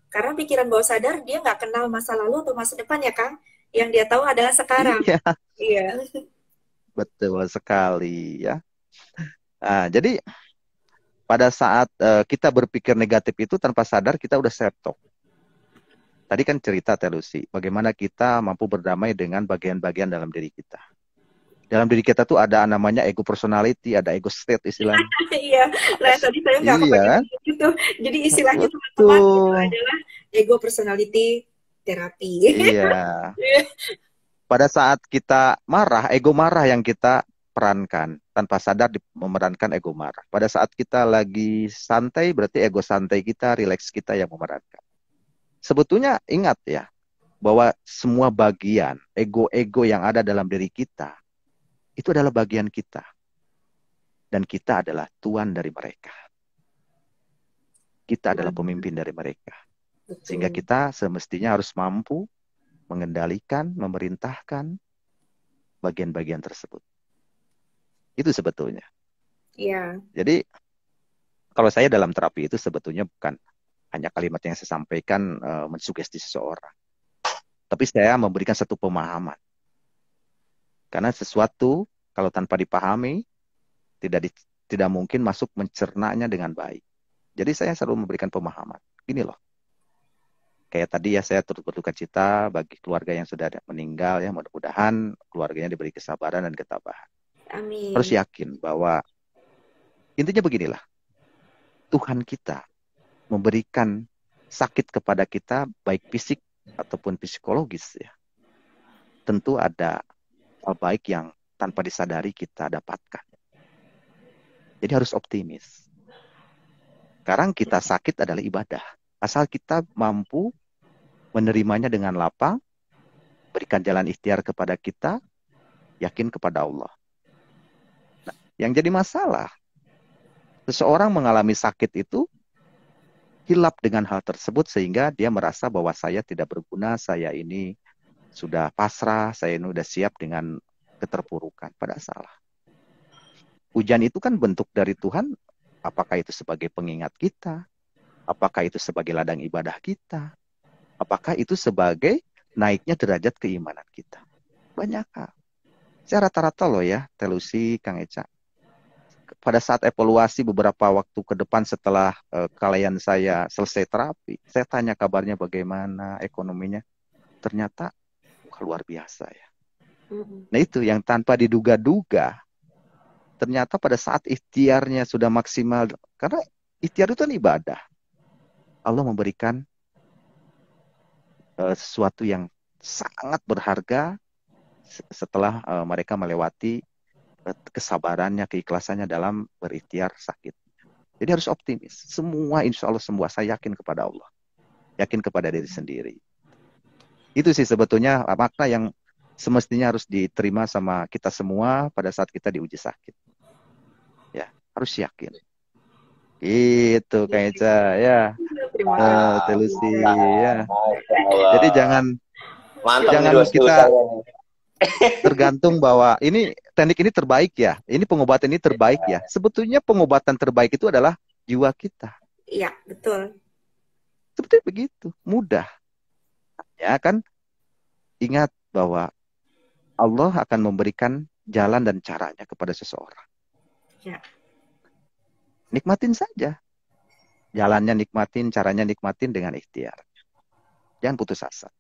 karena pikiran bawah sadar dia nggak kenal masa lalu atau masa depan ya Kang. Yang dia tahu adalah sekarang. Iya, Iya, betul sekali ya. Nah, jadi pada saat kita berpikir negatif itu tanpa sadar kita udah self-talk. Tadi kan cerita Telusi, bagaimana kita mampu berdamai dengan bagian-bagian dalam diri kita. Dalam diri kita tuh ada namanya ego personality, ada ego state istilahnya. iya. Nah, tadi saya nggak Iya kepakai kan? gitu. Jadi istilahnya teman-teman itu Betul. adalah ego personality terapi. Iya. Pada saat kita marah, ego marah yang kita perankan. Tanpa sadar memerankan ego marah. Pada saat kita lagi santai, berarti ego santai kita, rileks kita yang memerankan. Sebetulnya ingat ya, bahwa semua bagian, ego-ego yang ada dalam diri kita, itu adalah bagian kita. Dan kita adalah tuan dari mereka. Kita adalah pemimpin dari mereka. Sehingga Betul. kita semestinya harus mampu mengendalikan, memerintahkan bagian-bagian tersebut. Itu sebetulnya. Iya. Jadi kalau saya dalam terapi itu sebetulnya bukan hanya kalimat yang saya sampaikan mensugesti seseorang. Tapi saya memberikan satu pemahaman. Karena sesuatu kalau tanpa dipahami tidak mungkin masuk mencernanya dengan baik. Jadi saya selalu memberikan pemahaman. Gini loh. Kayak tadi ya saya turut berduka cita bagi keluarga yang sudah meninggal ya, mudah-mudahan keluarganya diberi kesabaran dan ketabahan. Harus Amin. yakin bahwa intinya beginilah. Tuhan kita memberikan sakit kepada kita baik fisik ataupun psikologis ya. Tentu ada hal baik yang tanpa disadari kita dapatkan. Jadi harus optimis. Sekarang kita sakit adalah ibadah. Asal kita mampu menerimanya dengan lapang, berikan jalan ikhtiar kepada kita, yakin kepada Allah. Nah, yang jadi masalah, seseorang mengalami sakit itu hilap dengan hal tersebut sehingga dia merasa bahwa saya tidak berguna, saya ini sudah pasrah, saya ini sudah siap dengan keterpurukan. Padahal salah. Ujian itu kan bentuk dari Tuhan, apakah itu sebagai pengingat kita, apakah itu sebagai ladang ibadah kita, apakah itu sebagai naiknya derajat keimanan kita. Banyak hal. Saya rata-rata loh ya, Telusi, Kang Eca. Pada saat evaluasi beberapa waktu ke depan setelah klien saya selesai terapi, saya tanya kabarnya bagaimana, ekonominya. Ternyata luar biasa ya. Nah itu yang tanpa diduga-duga, ternyata pada saat ikhtiarnya sudah maksimal, karena ikhtiar itu kan ibadah. Allah memberikan sesuatu yang sangat berharga setelah mereka melewati kesabarannya, keikhlasannya dalam berikhtiar sakit. Jadi harus optimis. Semua insya Allah semua saya yakin kepada Allah. Yakin kepada diri sendiri. Itu sih sebetulnya makna yang semestinya harus diterima sama kita semua pada saat kita diuji sakit. Ya, harus yakin. Itu Kang Eca ya. Terima kasih. Telusi ya. Masya Allah. Jadi jangan kita tergantung bahwa ini teknik ini terbaik ya. Ini pengobatan ini terbaik ya. Sebetulnya pengobatan terbaik itu adalah jiwa kita. Iya, betul. Sebetulnya begitu, mudah. Ya kan? Ingat bahwa Allah akan memberikan jalan dan caranya kepada seseorang. Ya. Nikmatin saja. Jalannya nikmatin, caranya nikmatin dengan ikhtiar. Jangan putus asa.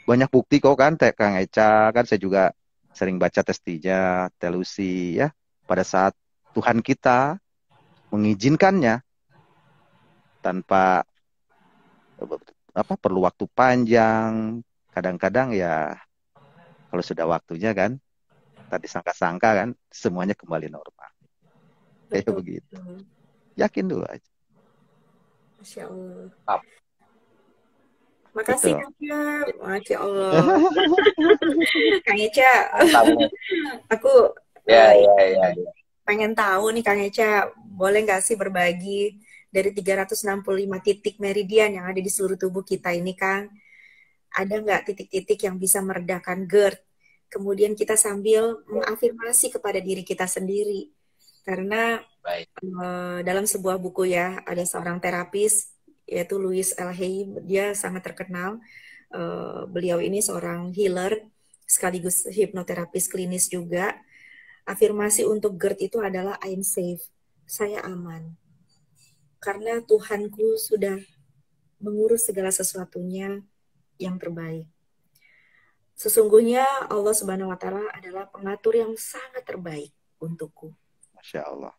Banyak bukti kok kan, Kang Eca, kan saya juga sering baca testinya, telusi ya. Pada saat Tuhan kita mengizinkannya tanpa perlu waktu panjang, kadang-kadang ya kalau sudah waktunya kan, tadi sangka-sangka kan, semuanya kembali normal. Kayak Betul. begitu. Yakin dulu aja. Masya Allah. Pap. Makasih Betul. Kang Eca. Masya Allah. Kang Eca, aku Ya. pengen tahu nih Kang Eca, boleh nggak sih berbagi dari 365 titik meridian yang ada di seluruh tubuh kita ini, Kang? Ada nggak titik-titik yang bisa meredakan GERD? Kemudian kita sambil mengafirmasi kepada diri kita sendiri. Karena dalam sebuah buku ya, ada seorang terapis, yaitu Louis L. Hay, dia sangat terkenal. Beliau ini seorang healer, sekaligus hipnoterapis klinis juga. Afirmasi untuk GERD itu adalah I'm safe, saya aman. Karena Tuhanku sudah mengurus segala sesuatunya yang terbaik. Sesungguhnya Allah Subhanahu wa Ta'ala adalah pengatur yang sangat terbaik untukku. Masya Allah.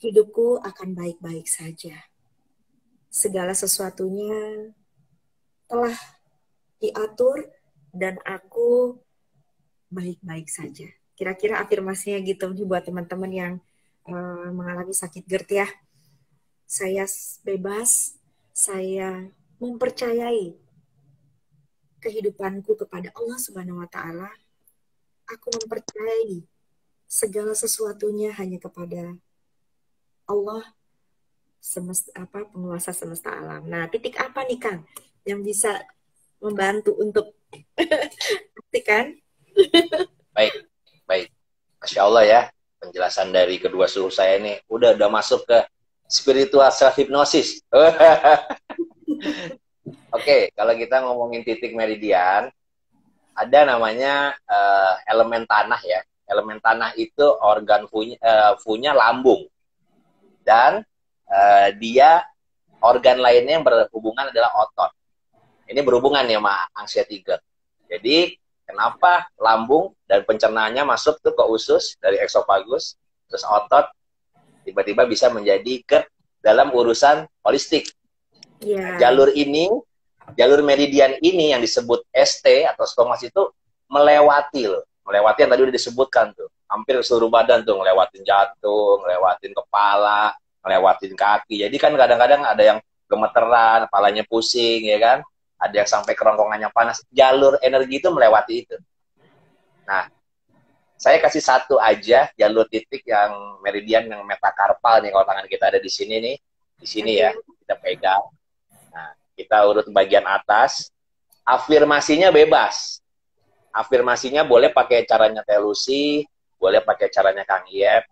Hidupku akan baik-baik saja. Segala sesuatunya telah diatur dan aku baik-baik saja. Kira-kira afirmasinya gitu nih buat teman-teman yang mengalami sakit GERD ya. Saya bebas, saya mempercayai kehidupanku kepada Allah Subhanahu wa Ta'ala. Aku mempercayai segala sesuatunya hanya kepada Allah penguasa semesta alam. Nah, titik apa nih Kang yang bisa membantu untuk kan? Baik. Masya Allah ya, penjelasan dari kedua suhu saya ini udah masuk ke spiritual self hypnosis. Oke, kalau kita ngomongin titik meridian, ada namanya elemen tanah ya. Elemen tanah itu organ punya lambung. Dan dia organ lainnya yang berhubungan adalah otot. Ini berhubungan ya sama anxiety GERD. Jadi kenapa lambung dan pencernaannya masuk tuh ke usus dari esophagus, terus otot tiba-tiba bisa menjadi GERD dalam urusan holistik. Yeah. Jalur meridian ini yang disebut ST atau stomas itu melewati yang tadi udah disebutkan tuh, hampir seluruh badan tuh, ngelewatin jantung, ngelewatin kepala, ngelewatin kaki. Jadi kan kadang-kadang ada yang gemeteran, kepalanya pusing ya kan, ada yang sampai kerongkongannya panas. Jalur energi itu melewati itu. Nah, saya kasih satu aja jalur titik yang meridian yang metakarpal nih, kalau tangan kita ada di sini nih, di sini ya, kita pegang. Nah, kita urut bagian atas. Afirmasinya bebas. Afirmasinya boleh pakai caranya Telusi, boleh pakai caranya Kang Iep.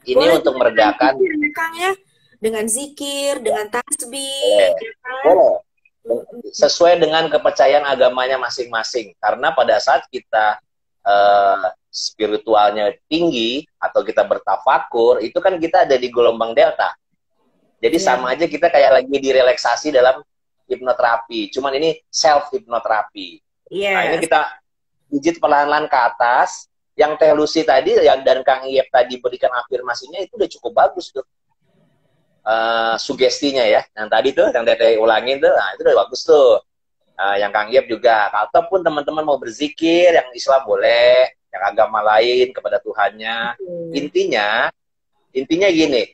Ini boleh untuk meredakan. Kang ya, dengan zikir, dengan tasbih. Boleh. Sesuai dengan kepercayaan agamanya masing-masing. Karena pada saat kita spiritualnya tinggi atau kita bertafakur, itu kan kita ada di gelombang delta. Jadi sama aja kita kayak lagi direlaksasi dalam hipnoterapi. Cuman ini self hipnoterapi. Nah, ini kita pijit perlahan-lahan ke atas. Yang Telusi tadi dan Kang Iep tadi berikan afirmasinya itu udah cukup bagus tuh. Sugestinya ya. Yang tadi tuh, yang Teteh ulangin tuh, nah itu udah bagus tuh. Yang Kang Iep juga. Ataupun teman-teman mau berzikir, yang Islam boleh, yang agama lain kepada Tuhannya. Intinya gini,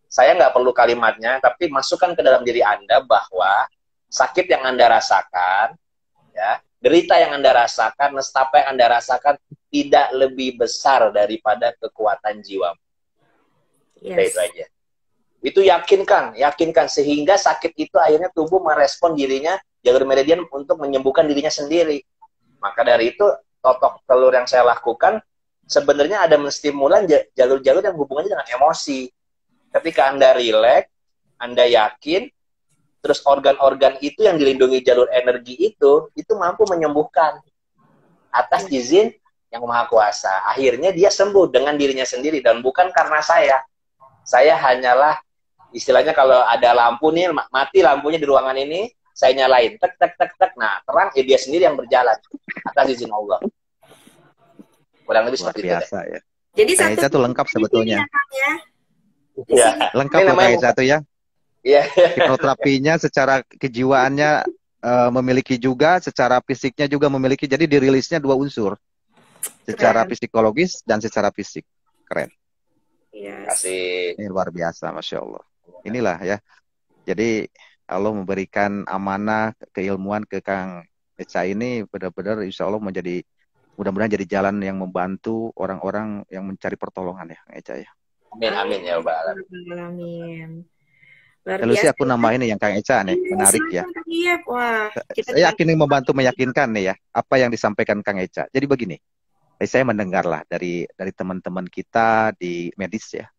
saya nggak perlu kalimatnya, tapi masukkan ke dalam diri Anda bahwa sakit yang Anda rasakan, ya, derita yang Anda rasakan, nestapa yang Anda rasakan tidak lebih besar daripada kekuatan jiwa. Itu aja. Itu yakinkan sehingga sakit itu akhirnya tubuh merespon dirinya, jalur meridian untuk menyembuhkan dirinya sendiri. Maka dari itu totok telur yang saya lakukan sebenarnya ada menstimulan jalur-jalur yang hubungannya dengan emosi. Ketika Anda rileks, Anda yakin, terus organ-organ itu yang dilindungi jalur energi itu mampu menyembuhkan. atas izin yang Maha Kuasa. Akhirnya dia sembuh dengan dirinya sendiri dan bukan karena saya. Saya hanyalah istilahnya kalau ada lampu nih, mati lampunya di ruangan ini, saya nyalain, tek tek tek tek. Nah, terang ya dia sendiri yang berjalan atas izin Allah. Kurang lebih Luar seperti biasa itu. ya. Jadi Kang satu Eca tuh lengkap sebetulnya. ya. Ya. Lengkap loh Kang Eca tuh ya. Iya. Hipnoterapinya secara kejiwaannya memiliki juga, secara fisiknya juga memiliki. Jadi dirilisnya dua unsur. Secara psikologis dan secara fisik. Keren. Yes. Kasih. Ini luar biasa, Masya Allah. Inilah ya. Jadi Allah memberikan amanah keilmuan ke Kang Eca ini benar-benar insya Allah mudah-mudahan jadi jalan yang membantu orang-orang yang mencari pertolongan ya Kang Eca ya. Amin, amin ya Mbak. Amin. Luar Lalu sih biasa. aku nambahin nih yang Kang Eca nih, menarik ya. Wah, saya yakin ini membantu meyakinkan nih ya, apa yang disampaikan Kang Eca. Jadi begini, saya mendengarlah dari teman-teman kita di medis ya,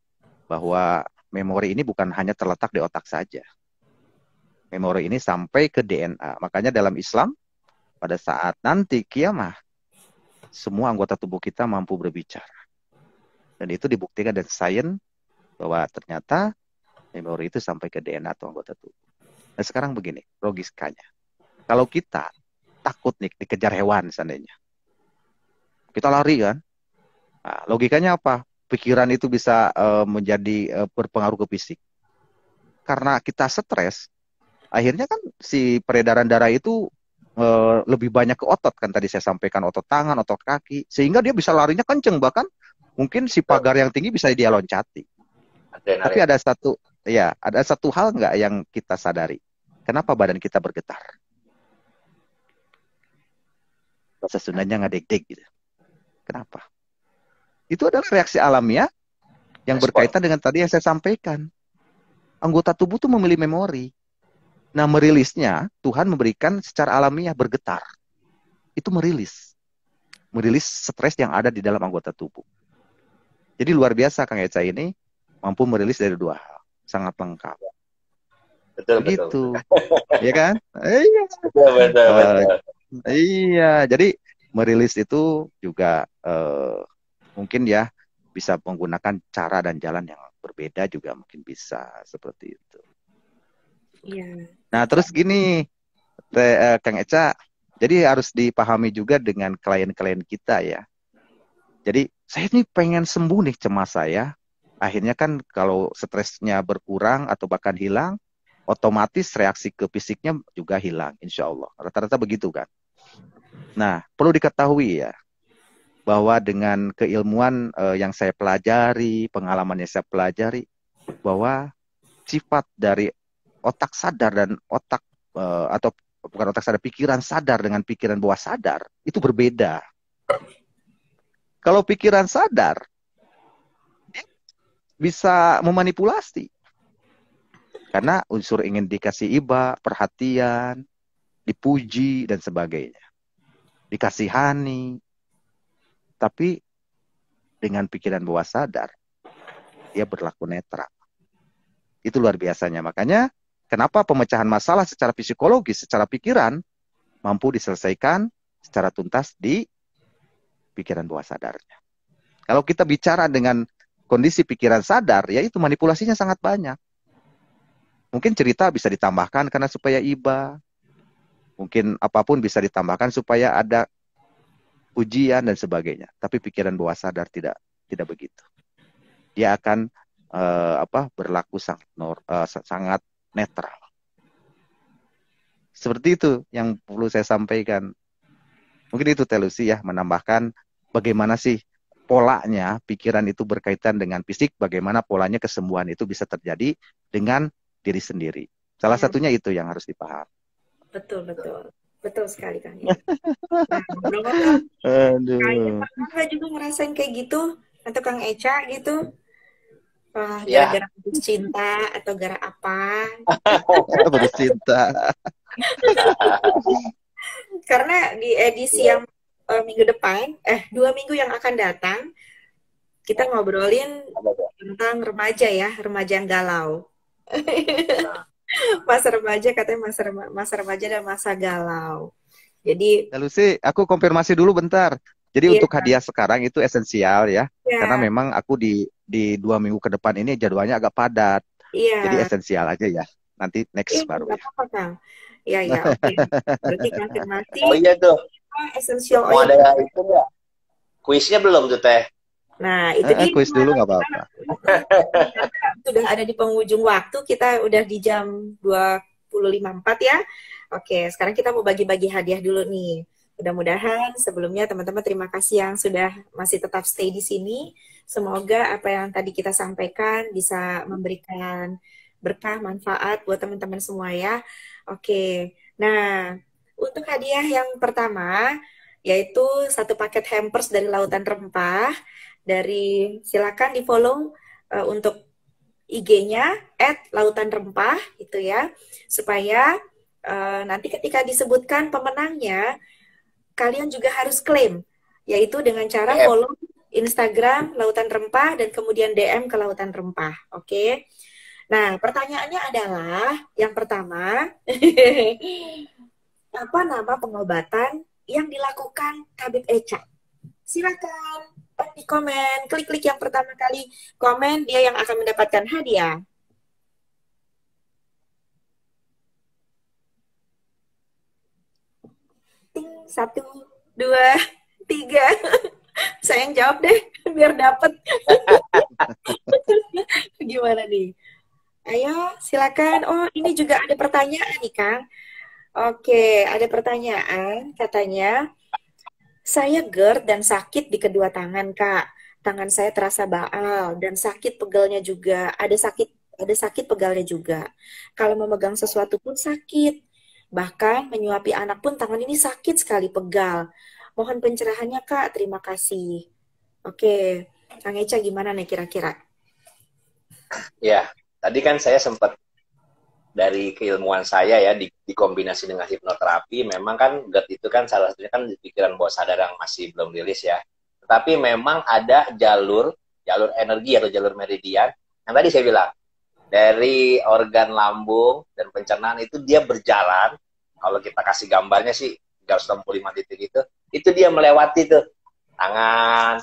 bahwa memori ini bukan hanya terletak di otak saja. Memori ini sampai ke DNA. Makanya dalam Islam, pada saat nanti kiamah, semua anggota tubuh kita mampu berbicara. Dan itu dibuktikan dari sains bahwa ternyata memori itu sampai ke DNA atau anggota tubuh. Nah sekarang begini, logikanya. Kalau kita takut nih dikejar hewan seandainya, kita lari kan? Nah, logikanya apa? Pikiran itu bisa menjadi berpengaruh ke fisik. Karena kita stres, akhirnya kan si peredaran darah itu lebih banyak ke otot kan tadi saya sampaikan, otot tangan, otot kaki, sehingga dia bisa larinya kenceng, bahkan mungkin si pagar yang tinggi bisa dia loncati. Tapi ada satu hal nggak yang kita sadari. Kenapa badan kita bergetar? Bahasa Sundanya ngedeg-deg gitu. Kenapa? Itu adalah reaksi alamiah yang berkaitan dengan tadi yang saya sampaikan. Anggota tubuh itu memiliki memori. Nah, merilisnya Tuhan memberikan secara alamiah bergetar. Itu merilis stres yang ada di dalam anggota tubuh. Jadi luar biasa Kang Eca ini mampu merilis dari dua hal, sangat lengkap. Betul. Ya kan? Iya. Betul. Iya, jadi merilis itu juga mungkin ya bisa menggunakan cara dan jalan yang berbeda juga mungkin bisa seperti itu. Iya. Nah, terus gini, Kang Eca, jadi harus dipahami juga dengan klien-klien kita ya. Jadi saya ini pengen sembuh nih cemas saya. Akhirnya kan kalau stresnya berkurang atau bahkan hilang, otomatis reaksi ke fisiknya juga hilang, insya Allah. Rata-rata begitu kan. Nah, perlu diketahui ya, bahwa dengan keilmuan yang saya pelajari, pengalaman yang saya pelajari, bahwa sifat dari otak sadar dan otak, atau bukan otak sadar, pikiran sadar dengan pikiran bawah sadar, itu berbeda. Kalau pikiran sadar, bisa memanipulasi. Karena unsur ingin dikasih iba, perhatian, dipuji, dan sebagainya. Dikasihani. Tapi dengan pikiran bawah sadar, dia berlaku netral. Itu luar biasanya. Makanya, kenapa pemecahan masalah secara psikologis, secara pikiran, mampu diselesaikan secara tuntas di pikiran bawah sadarnya. Kalau kita bicara dengan kondisi pikiran sadar, ya itu manipulasinya sangat banyak. Mungkin cerita bisa ditambahkan karena supaya iba. Mungkin apapun bisa ditambahkan supaya ada ujian dan sebagainya. Tapi pikiran bawah sadar tidak begitu. Dia akan berlaku sangat netral. Seperti itu yang perlu saya sampaikan. Mungkin itu Telusi ya, menambahkan bagaimana sih polanya pikiran itu berkaitan dengan fisik, bagaimana polanya kesembuhan itu bisa terjadi dengan diri sendiri. Salah satunya itu yang harus dipahami. Betul sekali Kang. Nah, pernah juga ngerasain kayak gitu atau Kang Eca gitu? Gara-gara putus cinta atau gara apa? Putus cinta. Karena di edisi yang minggu depan, 2 minggu yang akan datang, kita ngobrolin tentang remaja ya, remaja yang galau. Masa remaja katanya masa remaja dan masa galau. Jadi, Ya Lucy, aku konfirmasi dulu bentar. Jadi iya, untuk hadiah sekarang itu esensial ya, karena iya, memang aku di 2 minggu ke depan ini jadwalnya agak padat. Jadi iya. esensial aja ya. Nanti next baru Nggak ya. apa-apa, Kang. Iya, iya, oke. Berarti konfirmasi Oh iya tuh, essential mau oil. ada itu nggak? Kuisnya belum tuh Teh? Nah, itu dia. Kuis dulu nggak apa-apa. Ternyata sudah ada di penghujung waktu, kita udah di jam 20.54 ya. Oke, sekarang kita mau bagi-bagi hadiah dulu nih. Mudah-mudahan sebelumnya teman-teman terima kasih yang sudah masih tetap stay di sini. Semoga apa yang tadi kita sampaikan bisa memberikan berkah, manfaat buat teman-teman semua ya. Oke, nah untuk hadiah yang pertama yaitu satu paket hampers dari Lautan Rempah. Dari silakan di follow untuk IG-nya @lautanrempah itu ya, supaya nanti ketika disebutkan pemenangnya kalian juga harus klaim, yaitu dengan cara DM. follow Instagram Lautan Rempah dan kemudian DM ke Lautan Rempah. Oke. Nah, pertanyaannya adalah yang pertama, apa nama pengobatan yang dilakukan Tabib Echa? Silakan di komen, klik-klik yang pertama kali komen, dia yang akan mendapatkan hadiah. Ting, 1, 2, 3. Saya yang jawab deh, biar dapet. Gimana nih? Ayo, silakan. Oh, ini juga ada pertanyaan nih, Kang. Oke, ada pertanyaan. Katanya, saya GERD dan sakit di kedua tangan, Kak. Tangan saya terasa baal dan sakit pegalnya juga. Ada sakit pegalnya juga. Kalau memegang sesuatu pun sakit. Bahkan menyuapi anak pun tangan ini sakit sekali pegal. Mohon pencerahannya, Kak. Terima kasih. Oke, Kang Eca gimana nih kira-kira? Ya, tadi kan saya sempat dari keilmuan saya ya dikombinasi dengan hipnoterapi, memang kan GERD itu kan salah satunya kan pikiran bawah sadar yang masih belum rilis ya. Tetapi memang ada jalur energi atau jalur meridian yang tadi saya bilang dari organ lambung dan pencernaan itu dia berjalan. Kalau kita kasih gambarnya sih 365 titik itu dia melewati tuh tangan,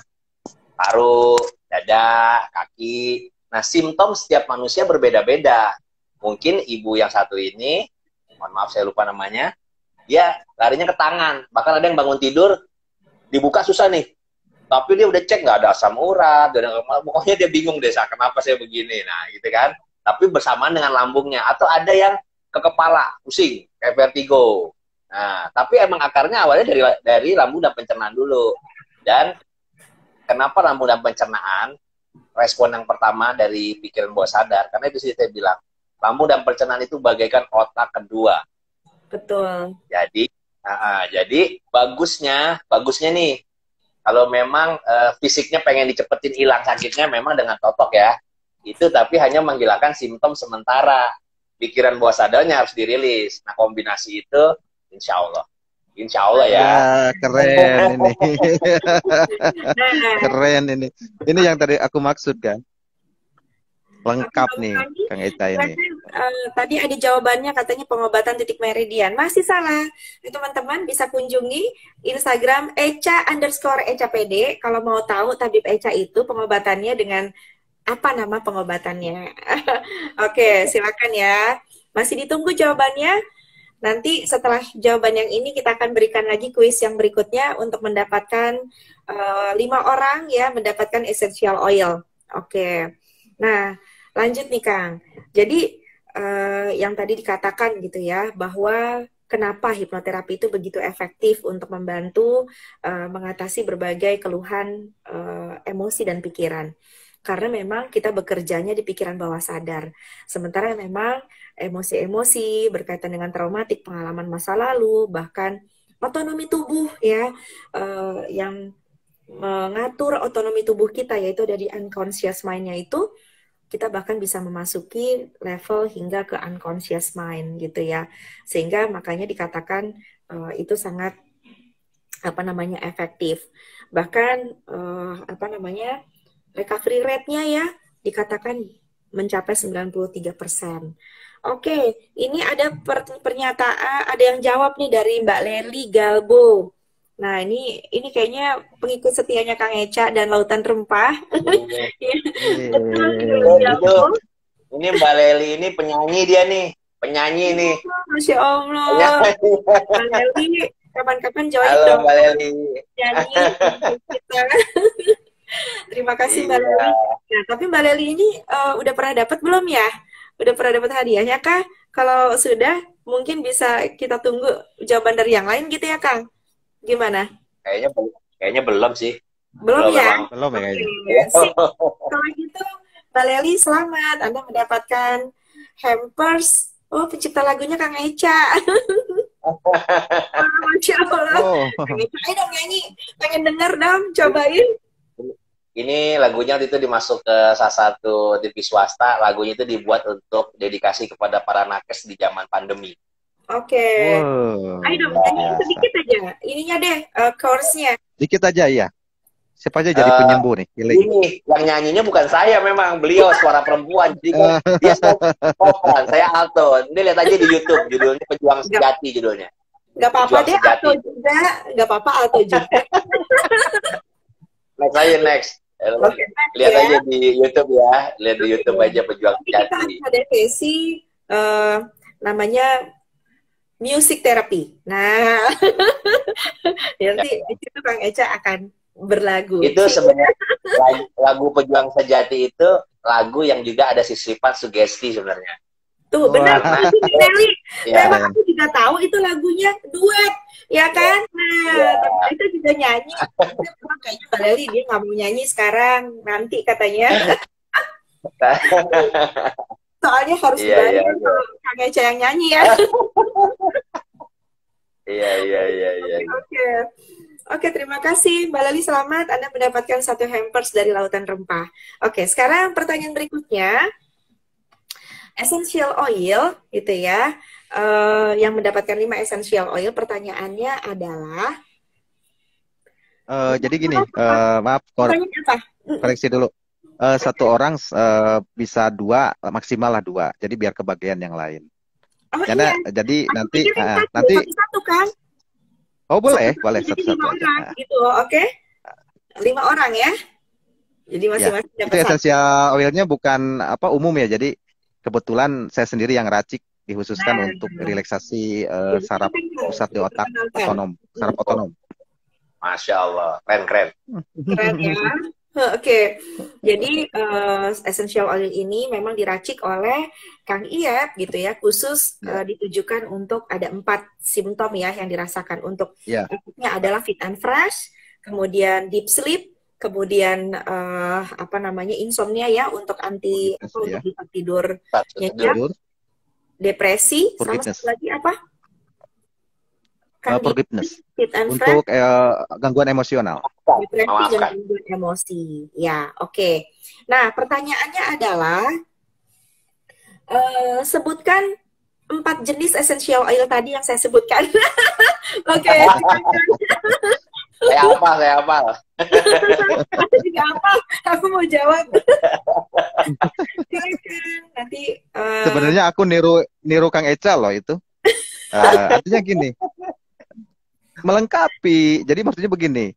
paru, dada, kaki. Nah, simptom setiap manusia berbeda-beda. Mungkin ibu yang satu ini, mohon maaf saya lupa namanya, dia larinya ke tangan. Bahkan ada yang bangun tidur, dibuka susah nih. Tapi dia udah cek nggak ada asam urat, pokoknya dia bingung deh, kenapa saya begini. Nah, gitu kan. Tapi bersamaan dengan lambungnya. Atau ada yang ke kepala, pusing, kayak vertigo. Nah, tapi emang akarnya awalnya dari lambung dan pencernaan dulu. Dan kenapa lambung dan pencernaan? Respon yang pertama dari pikiran bawah sadar, karena itu sih saya bilang, lambung dan pencernaan itu bagaikan otak kedua. Betul. Jadi bagusnya nih, kalau memang fisiknya pengen dicepetin hilang sakitnya, memang dengan totok ya, itu tapi hanya menghilangkan simptom sementara. Pikiran bawah sadarnya harus dirilis. Nah, kombinasi itu, insya Allah ya. Ya, keren ini. Nah, Keren ini. Ini yang tadi aku maksud kan. Lengkap Bang nih, Fandi, Kang Eca ini. tadi ada jawabannya katanya pengobatan titik meridian. Masih salah. Teman-teman bisa kunjungi Instagram Eca_EcaPD kalau mau tahu tabib Eca itu pengobatannya dengan apa nama pengobatannya. Oke, silakan ya. Masih ditunggu jawabannya. Nanti setelah jawaban yang ini kita akan berikan lagi kuis yang berikutnya untuk mendapatkan 5 orang ya mendapatkan essential oil. Oke. Nah, lanjut nih Kang. Jadi yang tadi dikatakan gitu ya bahwa kenapa hipnoterapi itu begitu efektif untuk membantu mengatasi berbagai keluhan emosi dan pikiran. Karena memang kita bekerjanya di pikiran bawah sadar. Sementara memang emosi-emosi berkaitan dengan traumatik, pengalaman masa lalu, bahkan otonomi tubuh ya yang mengatur otonomi tubuh kita yaitu dari unconscious mind-nya itu kita bahkan bisa memasuki level hingga ke unconscious mind gitu ya. Sehingga makanya dikatakan itu sangat efektif. Bahkan recovery rate-nya ya dikatakan mencapai 93%. Oke, ini ada pernyataan, ada yang jawab nih dari Mbak Leli Galbo. Nah, ini kayaknya pengikut setianya Kang Eca dan Lautan Rempah. Betul, Leli Itu, Galbo. ini Mbak Leli ini penyanyi dia nih, penyanyi nih. Masya Allah. Mbak Leli, kapan-kapan join Halo dong Mbak Leli. nyanyi kita. Terima kasih Mbak Iya. Leli. Nah, tapi Mbak Leli ini udah pernah dapat belum ya? Udah pernah dapat hadiahnya kah? Kalau sudah, mungkin bisa kita tunggu jawaban dari yang lain gitu ya, Kang? Gimana? Kayaknya belum sih. Belum ya? memang. Belum ya kayaknya. Oke, sip. Kalau gitu, Mbak Leli selamat. Anda mendapatkan hampers. Oh, pencipta lagunya Kang Eca. Masya Allah. Oh, Kang Eca, ayo dong nyanyi. Pengen denger dong, cobain. Ini lagunya waktu itu dimasuk ke salah satu TV swasta. Lagunya itu dibuat untuk dedikasi kepada para nakes di zaman pandemi. Oke. wow, Ayo dong, luar nyanyi biasa. sedikit aja. Ininya deh, chorus-nya. Dikit aja ya. Siapa aja jadi Eh, penyembuh nih? Healing. Ini yang nyanyinya bukan saya, memang beliau suara perempuan. Jadi kan dia sopran, saya alto. Ini lihat aja di YouTube, judulnya Pejuang Sejati judulnya. Gak apa-apa Pejuang deh, sejati. atau juga. Gak apa-apa, atau juga. Next aja next. Oke, Lihat ya. aja di YouTube ya, lihat di YouTube aja Pejuang Nanti kita Sejati. ada sesi namanya music therapy. Nah, nanti di situ Kang Eca akan berlagu. Itu sebenarnya lagu Pejuang Sejati itu lagu yang juga ada sisipan sugesti sebenarnya. Tuh, benar Wah. banget nih, Nelly. Ya, Memang aku juga tahu itu lagunya duet, ya kan? Nah, Ya. tapi itu juga nyanyi. Memang kayaknya Mbak Leli dia nggak mau nyanyi sekarang, nanti katanya. Soalnya harus Iya, berani iya, kan iya. kalau Kang Eca yang nyanyi ya. Iya. Oke. Oke, terima kasih Mbak Leli, selamat Anda mendapatkan satu hampers dari Lautan Rempah. Oke, sekarang pertanyaan berikutnya. Essential oil, gitu ya. Yang mendapatkan 5 essential oil, pertanyaannya adalah Jadi gini, maaf, pertanyaan apa? koreksi dulu. Satu orang bisa 2, maksimal lah 2. Jadi biar kebagian yang lain. Oh Karena iya, jadi aku nanti pikirin nanti satu-satu kan? oh boleh Jadi satu-satu 5 aja. orang, gitu, oke? 5 orang ya? Jadi Ya, masing-masing itu dapat 1. esensial oilnya bukan apa umum ya. Jadi kebetulan saya sendiri yang racik dikhususkan Nah, untuk relaksasi jadi saraf penting pusat di otak diperkenalkan. otonom, saraf otonom. Masya Allah, keren. Keren ya. Oke, jadi essential oil ini memang diracik oleh Kang Iyep gitu ya, khusus Ya. ditujukan untuk ada 4 simptom ya yang dirasakan. Untuk Ya. efeknya adalah fit and fresh, kemudian deep sleep, kemudian apa namanya insomnia ya untuk Forgiveness, untuk ya. bisa tidur nyenyak, Tidur, depresi, sama forgiveness. satu lagi apa? Kang Iyep, Forgiveness fit and fresh, untuk gangguan emosional. depresi dan Memaafkan. gangguan emosi. Ya, oke. Nah, pertanyaannya adalah sebutkan 4 jenis essential oil tadi yang saya sebutkan. Oke, Saya hafal. aku juga apa? Aku mau jawab. Silakan. Nanti Sebenarnya aku niru Kang Eca loh itu. Artinya gini, melengkapi. Jadi maksudnya begini,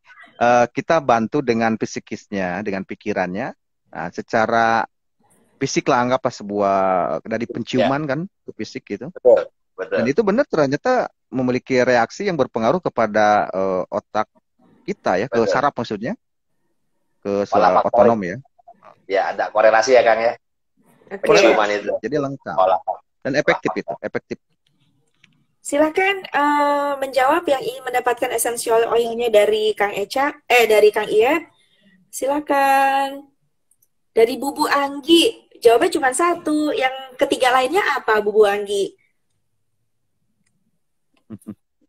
kita bantu dengan psikisnya, dengan pikirannya. Nah, secara fisik lah anggaplah sebuah dari penciuman kan, ke fisik gitu. Betul. Dan itu benar ternyata memiliki reaksi yang berpengaruh kepada otak kita ya, ke Betul. saraf maksudnya, ke Pola faktor. otonom ya. Ya, ada korelasi ya Kang ya. oke. Penciuman itu. Jadi lengkap Pola dan efektif itu, efektif. Silakan menjawab yang ingin mendapatkan essential oilnya dari Kang Eca, dari Kang Iyep. Silakan. Dari Bubu Anggi, jawabnya cuma 1. Yang ketiga lainnya apa, Bubu Anggi?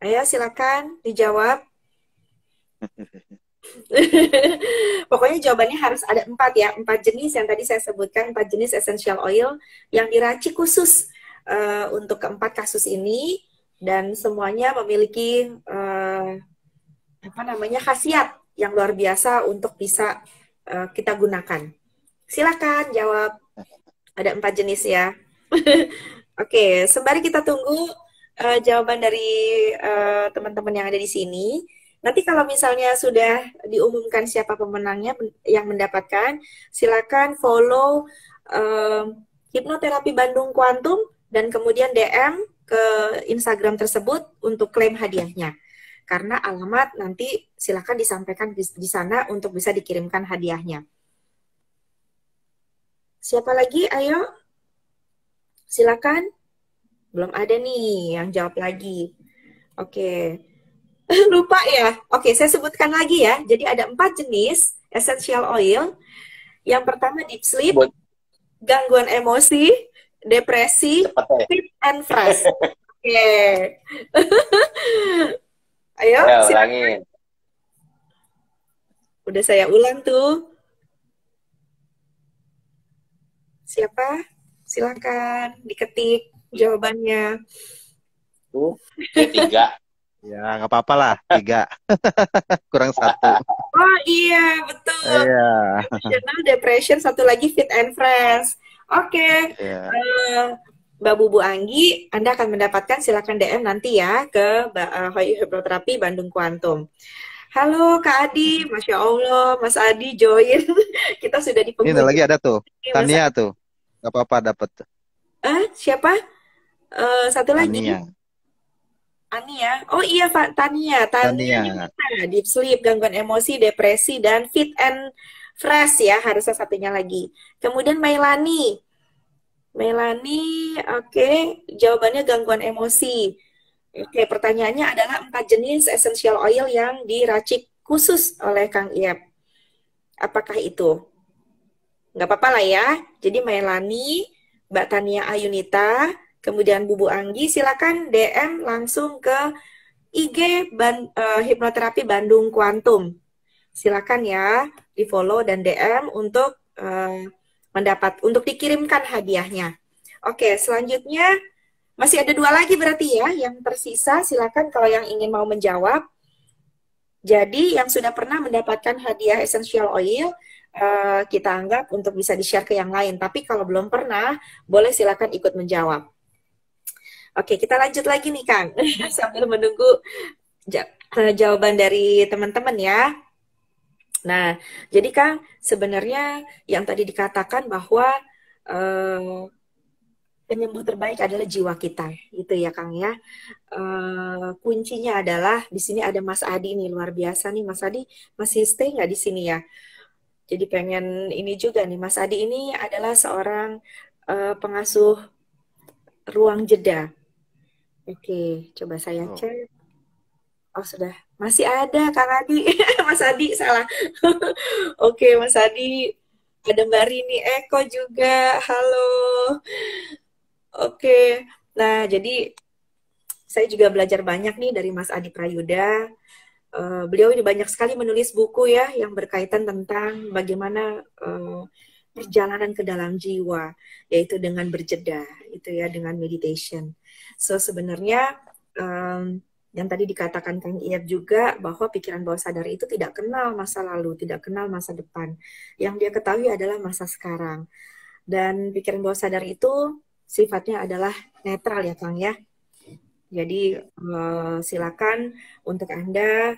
Ayo, silakan dijawab. Pokoknya jawabannya harus ada 4 ya, 4 jenis yang tadi saya sebutkan, 4 jenis essential oil yang diracik khusus untuk keempat kasus ini, dan semuanya memiliki apa namanya khasiat yang luar biasa untuk bisa kita gunakan. Silakan jawab. Ada 4 jenis ya. Oke, sembari kita tunggu jawaban dari teman-teman yang ada di sini. Nanti kalau misalnya sudah diumumkan siapa pemenangnya yang mendapatkan, silakan follow Hipnoterapi Bandung Kuantum dan kemudian DM ke Instagram tersebut untuk klaim hadiahnya. Karena alamat nanti silakan disampaikan di sana untuk bisa dikirimkan hadiahnya. Siapa lagi? Ayo. Silakan. Belum ada nih yang jawab lagi. Oke. Lupa ya? Oke, saya sebutkan lagi ya. Jadi ada 4 jenis essential oil. Yang pertama deep sleep, Sebut. gangguan emosi, depresi, Cepet ya. fit and fresh. Oke. Ayo, Ayo, silakan. ulangin. Udah saya ulang tuh. Siapa? Silakan diketik jawabannya. Tuh, ini 3. Ya, nggak apa-apa lah, 3. Kurang 1. Oh iya, betul. Iya. Emotional depression, satu lagi fit and fresh. Oke. Iya. Mbak Bubu Anggi, Anda akan mendapatkan, silakan DM nanti ya ke Hipnoterapi Bandung Kuantum. Halo Kak Adi, Masya Allah, Mas Adi join. Kita sudah di Ini penghujung. lagi ada tuh, Mas Tania tuh. Nggak apa-apa dapat. Siapa? Satu lagi. Tania. Ania. Oh iya, Pak Tania. Tania. Deep sleep, gangguan emosi, depresi, dan fit and fresh ya, harusnya satunya lagi. Kemudian Mailani. Melani, oke, jawabannya gangguan emosi. Oke, pertanyaannya adalah 4 jenis essential oil yang diracik khusus oleh Kang Iep. Apakah itu? Nggak apa-apa lah ya. Jadi Melani, Mbak Tania Ayunita, kemudian Bubu Anggi, silakan DM langsung ke IG Hipnoterapi Bandung Kuantum. Silakan ya, di follow dan DM untuk untuk dikirimkan hadiahnya. Oke, selanjutnya masih ada 2 lagi berarti ya yang tersisa. Silakan kalau yang ingin mau menjawab. Jadi yang sudah pernah mendapatkan hadiah essential oil kita anggap untuk bisa di-share ke yang lain. Tapi kalau belum pernah, boleh silakan ikut menjawab. Oke, kita lanjut lagi nih Kang sambil menunggu jawaban dari teman-teman ya. Nah, jadi Kang, sebenarnya yang tadi dikatakan bahwa penyembuh terbaik adalah jiwa kita, gitu ya Kang ya. Kuncinya adalah di sini ada Mas Adi nih, luar biasa nih Mas Adi, masih stay nggak di sini ya? Jadi pengen ini juga nih, Mas Adi ini adalah seorang pengasuh ruang jeda. Oke, coba saya cek. Oh sudah, masih ada Kang Adi, Mas Adi salah. Oke Mas Adi, ada Mbak Rini Eko juga, halo. Oke, nah jadi saya juga belajar banyak nih dari Mas Adi Prayuda. Beliau ini banyak sekali menulis buku ya yang berkaitan tentang bagaimana perjalanan ke dalam jiwa, yaitu dengan berjeda, itu ya dengan meditation. So sebenarnya yang tadi dikatakan Kang Iyad juga bahwa pikiran bawah sadar itu tidak kenal masa lalu, tidak kenal masa depan. Yang dia ketahui adalah masa sekarang. Dan pikiran bawah sadar itu sifatnya adalah netral ya Kang ya. Jadi silakan untuk Anda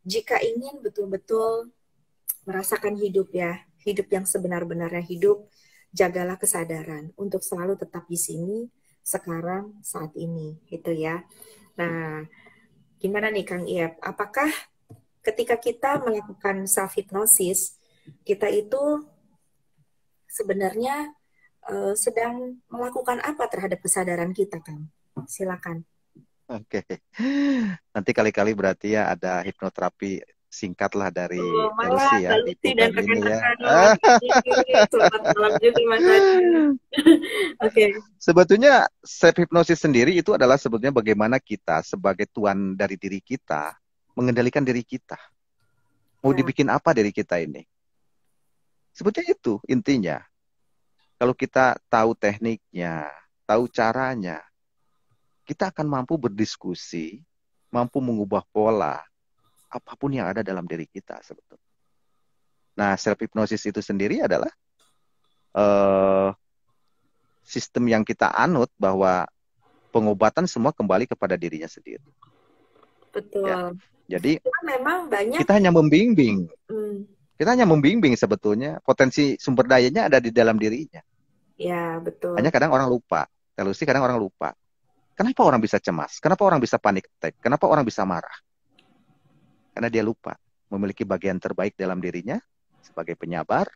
jika ingin betul-betul merasakan hidup ya, hidup yang sebenar-benarnya hidup, jagalah kesadaran untuk selalu tetap di sini, sekarang, saat ini, gitu ya. Nah, gimana nih Kang Iep? Apakah ketika kita melakukan self-hypnosis, kita itu sebenarnya sedang melakukan apa terhadap kesadaran kita, Kang? Silakan. Oke. Nanti kali-kali berarti ya ada hipnoterapi singkat lah dari Lucy ya di program ini ya. Selamat malam juga Mas Adi. Oke. Sebetulnya self hipnosis sendiri itu adalah sebetulnya bagaimana kita sebagai tuan dari diri kita mengendalikan diri kita. Mau dibikin apa diri kita ini? Sebetulnya itu intinya. Kalau kita tahu tekniknya, tahu caranya, kita akan mampu berdiskusi, mampu mengubah pola, apapun yang ada dalam diri kita sebetulnya. Nah, self hypnosis itu sendiri adalah sistem yang kita anut bahwa pengobatan semua kembali kepada dirinya sendiri. Betul. Ya. Jadi Karena memang banyak. kita hanya membimbing. Hmm. Kita hanya membimbing sebetulnya. Potensi sumber dayanya ada di dalam dirinya. Ya, betul. Hanya kadang orang lupa. Telusi kadang orang lupa. Kenapa orang bisa cemas? Kenapa orang bisa panic attack? Kenapa orang bisa marah? Karena dia lupa memiliki bagian terbaik dalam dirinya sebagai penyabar,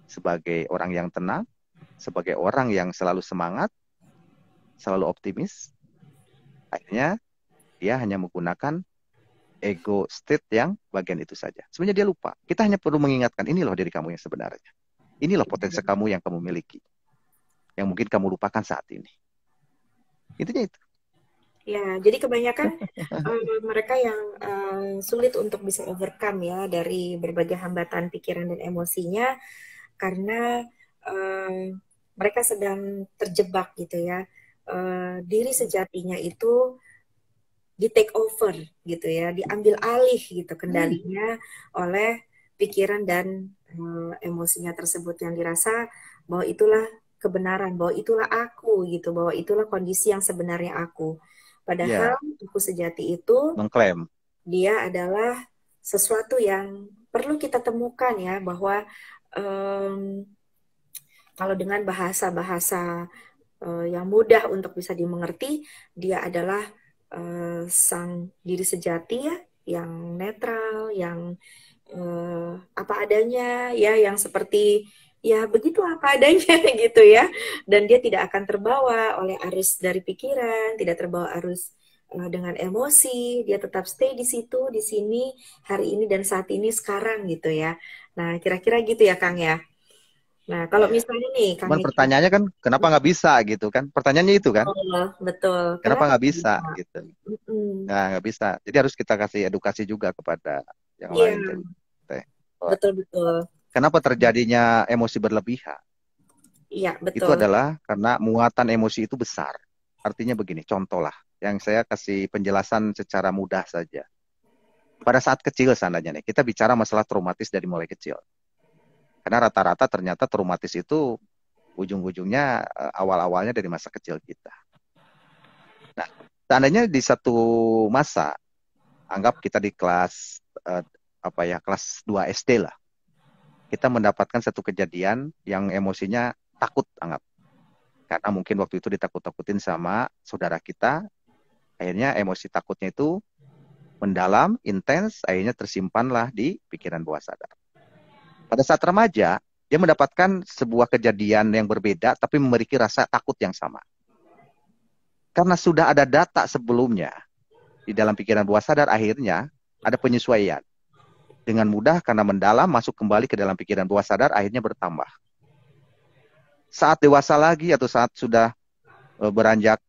sebagai orang yang tenang, sebagai orang yang selalu semangat, selalu optimis. Akhirnya dia hanya menggunakan ego state yang bagian itu saja. Sebenarnya dia lupa. Kita hanya perlu mengingatkan, ini loh diri kamu yang sebenarnya. Ini loh potensi kamu yang kamu miliki. Yang mungkin kamu lupakan saat ini. Intinya itu. Ya, jadi kebanyakan mereka yang sulit untuk bisa overcome ya dari berbagai hambatan pikiran dan emosinya karena mereka sedang terjebak gitu ya. Diri sejatinya itu di take over gitu ya, diambil alih gitu kendalinya oleh pikiran dan emosinya tersebut yang dirasa bahwa itulah kebenaran, bahwa itulah aku gitu, bahwa itulah kondisi yang sebenarnya aku. Padahal aku sejati itu mengklaim dia adalah sesuatu yang perlu kita temukan ya, bahwa kalau dengan bahasa-bahasa yang mudah untuk bisa dimengerti, dia adalah sang diri sejati ya, yang netral, yang apa adanya ya, yang seperti ya begitu apa adanya gitu ya, dan dia tidak akan terbawa oleh arus dari pikiran, tidak terbawa arus dengan emosi, dia tetap stay di situ, di sini, hari ini dan saat ini sekarang gitu ya. Nah, kira-kira gitu ya Kang ya. Nah, kalau misalnya nih Kang Cuman pertanyaannya kan, kenapa nggak bisa gitu kan? Pertanyaannya itu kan, betul. kenapa nggak bisa bisa? gitu? Nggak bisa. Jadi harus kita kasih edukasi juga kepada yang Iya, lain. betul. Kenapa terjadinya emosi berlebihan? Iya, Itu betul. adalah karena muatan emosi itu besar. Artinya begini, contoh lah, yang saya kasih penjelasan secara mudah saja. Pada saat kecil seandainya nih, kita bicara masalah traumatis dari mulai kecil. Karena rata-rata ternyata traumatis itu ujung-ujungnya awal-awalnya dari masa kecil kita. Nah, seandainya di satu masa, anggap kita di kelas kelas 2 SD lah. Kita mendapatkan satu kejadian yang emosinya takut, anggap. Karena mungkin waktu itu ditakut-takutin sama saudara kita, akhirnya emosi takutnya itu mendalam, intens, akhirnya tersimpanlah di pikiran bawah sadar. Pada saat remaja, dia mendapatkan sebuah kejadian yang berbeda, tapi memiliki rasa takut yang sama. Karena sudah ada data sebelumnya di dalam pikiran bawah sadar, akhirnya ada penyesuaian. Dengan mudah karena mendalam, masuk kembali ke dalam pikiran bawah sadar, akhirnya bertambah. Saat dewasa lagi atau saat sudah beranjak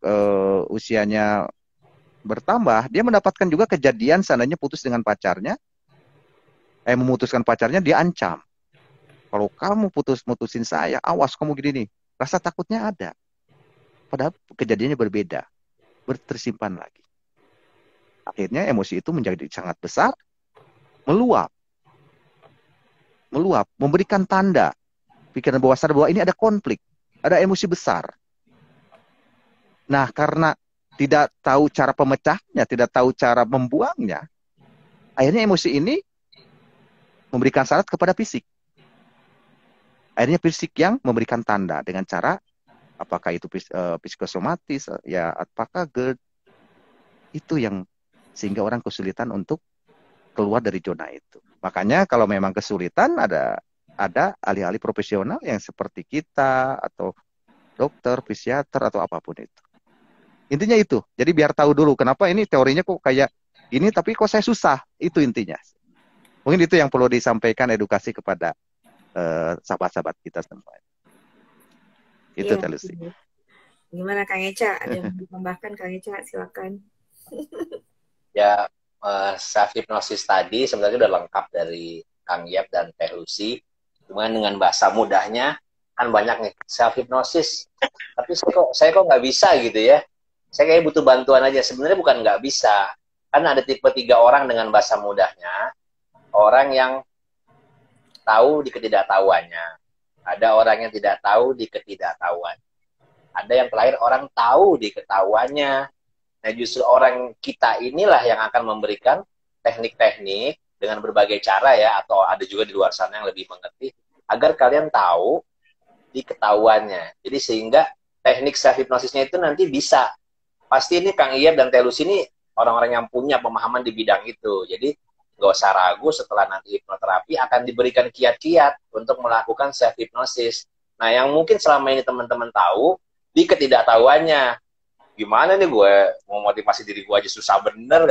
usianya bertambah, dia mendapatkan juga kejadian seandainya putus dengan pacarnya, memutuskan pacarnya, dia ancam. Kalau kamu mutusin saya, awas kamu gini nih. Rasa takutnya ada. Padahal kejadiannya berbeda. Tersimpan lagi. Akhirnya emosi itu menjadi sangat besar, meluap. Memberikan tanda pikiran bawah sadar bahwa ini ada konflik, ada emosi besar. Nah, karena tidak tahu cara pemecahnya, tidak tahu cara membuangnya, akhirnya emosi ini memberikan syarat kepada fisik. Akhirnya fisik yang memberikan tanda dengan cara apakah itu psikosomatis, ya apakah GERD, itu yang sehingga orang kesulitan untuk keluar dari zona itu. Makanya kalau memang kesulitan ada ahli-ahli profesional yang seperti kita atau dokter, psikiater atau apapun itu. Intinya itu. Jadi biar tahu dulu kenapa ini teorinya kok kayak gini tapi kok saya susah. Itu intinya. Mungkin itu yang perlu disampaikan edukasi kepada sahabat-sahabat kita semua. Itu Ya. Telusi. Gimana Kang Eca? Ada yang ditambahkan Kang Eca? Silakan. Ya, self hipnosis tadi sebenarnya udah lengkap dari Kang Yap dan Teh Lucy. Cuma dengan bahasa mudahnya kan banyak nih self hipnosis. Tapi saya kok nggak bisa gitu ya. Saya kayak butuh bantuan aja. Sebenarnya bukan nggak bisa. Kan ada tipe 3 orang dengan bahasa mudahnya. Orang yang tahu di ketidaktahuannya. Ada orang yang tidak tahu di ketidaktahuan. Ada yang terakhir orang tahu di ketahuannya. Nah, justru orang kita inilah yang akan memberikan teknik-teknik dengan berbagai cara ya, atau ada juga di luar sana yang lebih mengerti, agar kalian tahu di ketahuannya. Jadi sehingga teknik self hipnosisnya itu nanti bisa, pasti ini Kang Iyab dan Telus ini orang-orang yang punya pemahaman di bidang itu. Jadi nggak usah ragu, setelah nanti hipnoterapi akan diberikan kiat-kiat untuk melakukan self hipnosis. Nah, yang mungkin selama ini teman-teman tahu di ketidaktahuannya, gimana nih gue mau motivasi diri gue aja susah bener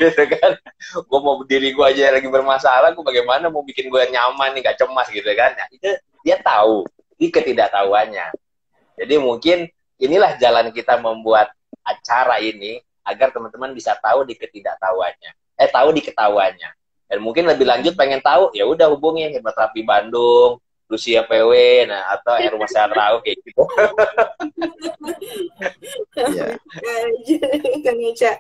gitu kan. Gue mau diri gue aja lagi bermasalah, gue bagaimana mau bikin gue nyaman nih, gak cemas gitu kan. Nah, itu dia tahu di ketidaktahuannya. Jadi mungkin inilah jalan kita membuat acara ini agar teman-teman bisa tahu di ketidaktahuannya, tahu di ketahuannya. Dan mungkin lebih lanjut pengen tahu, ya udah hubungi Hipnoterapi Bandung, Lucia PW, nah atau Rumah Sehat Rauf kayak gitu. Iya. Kang Eca.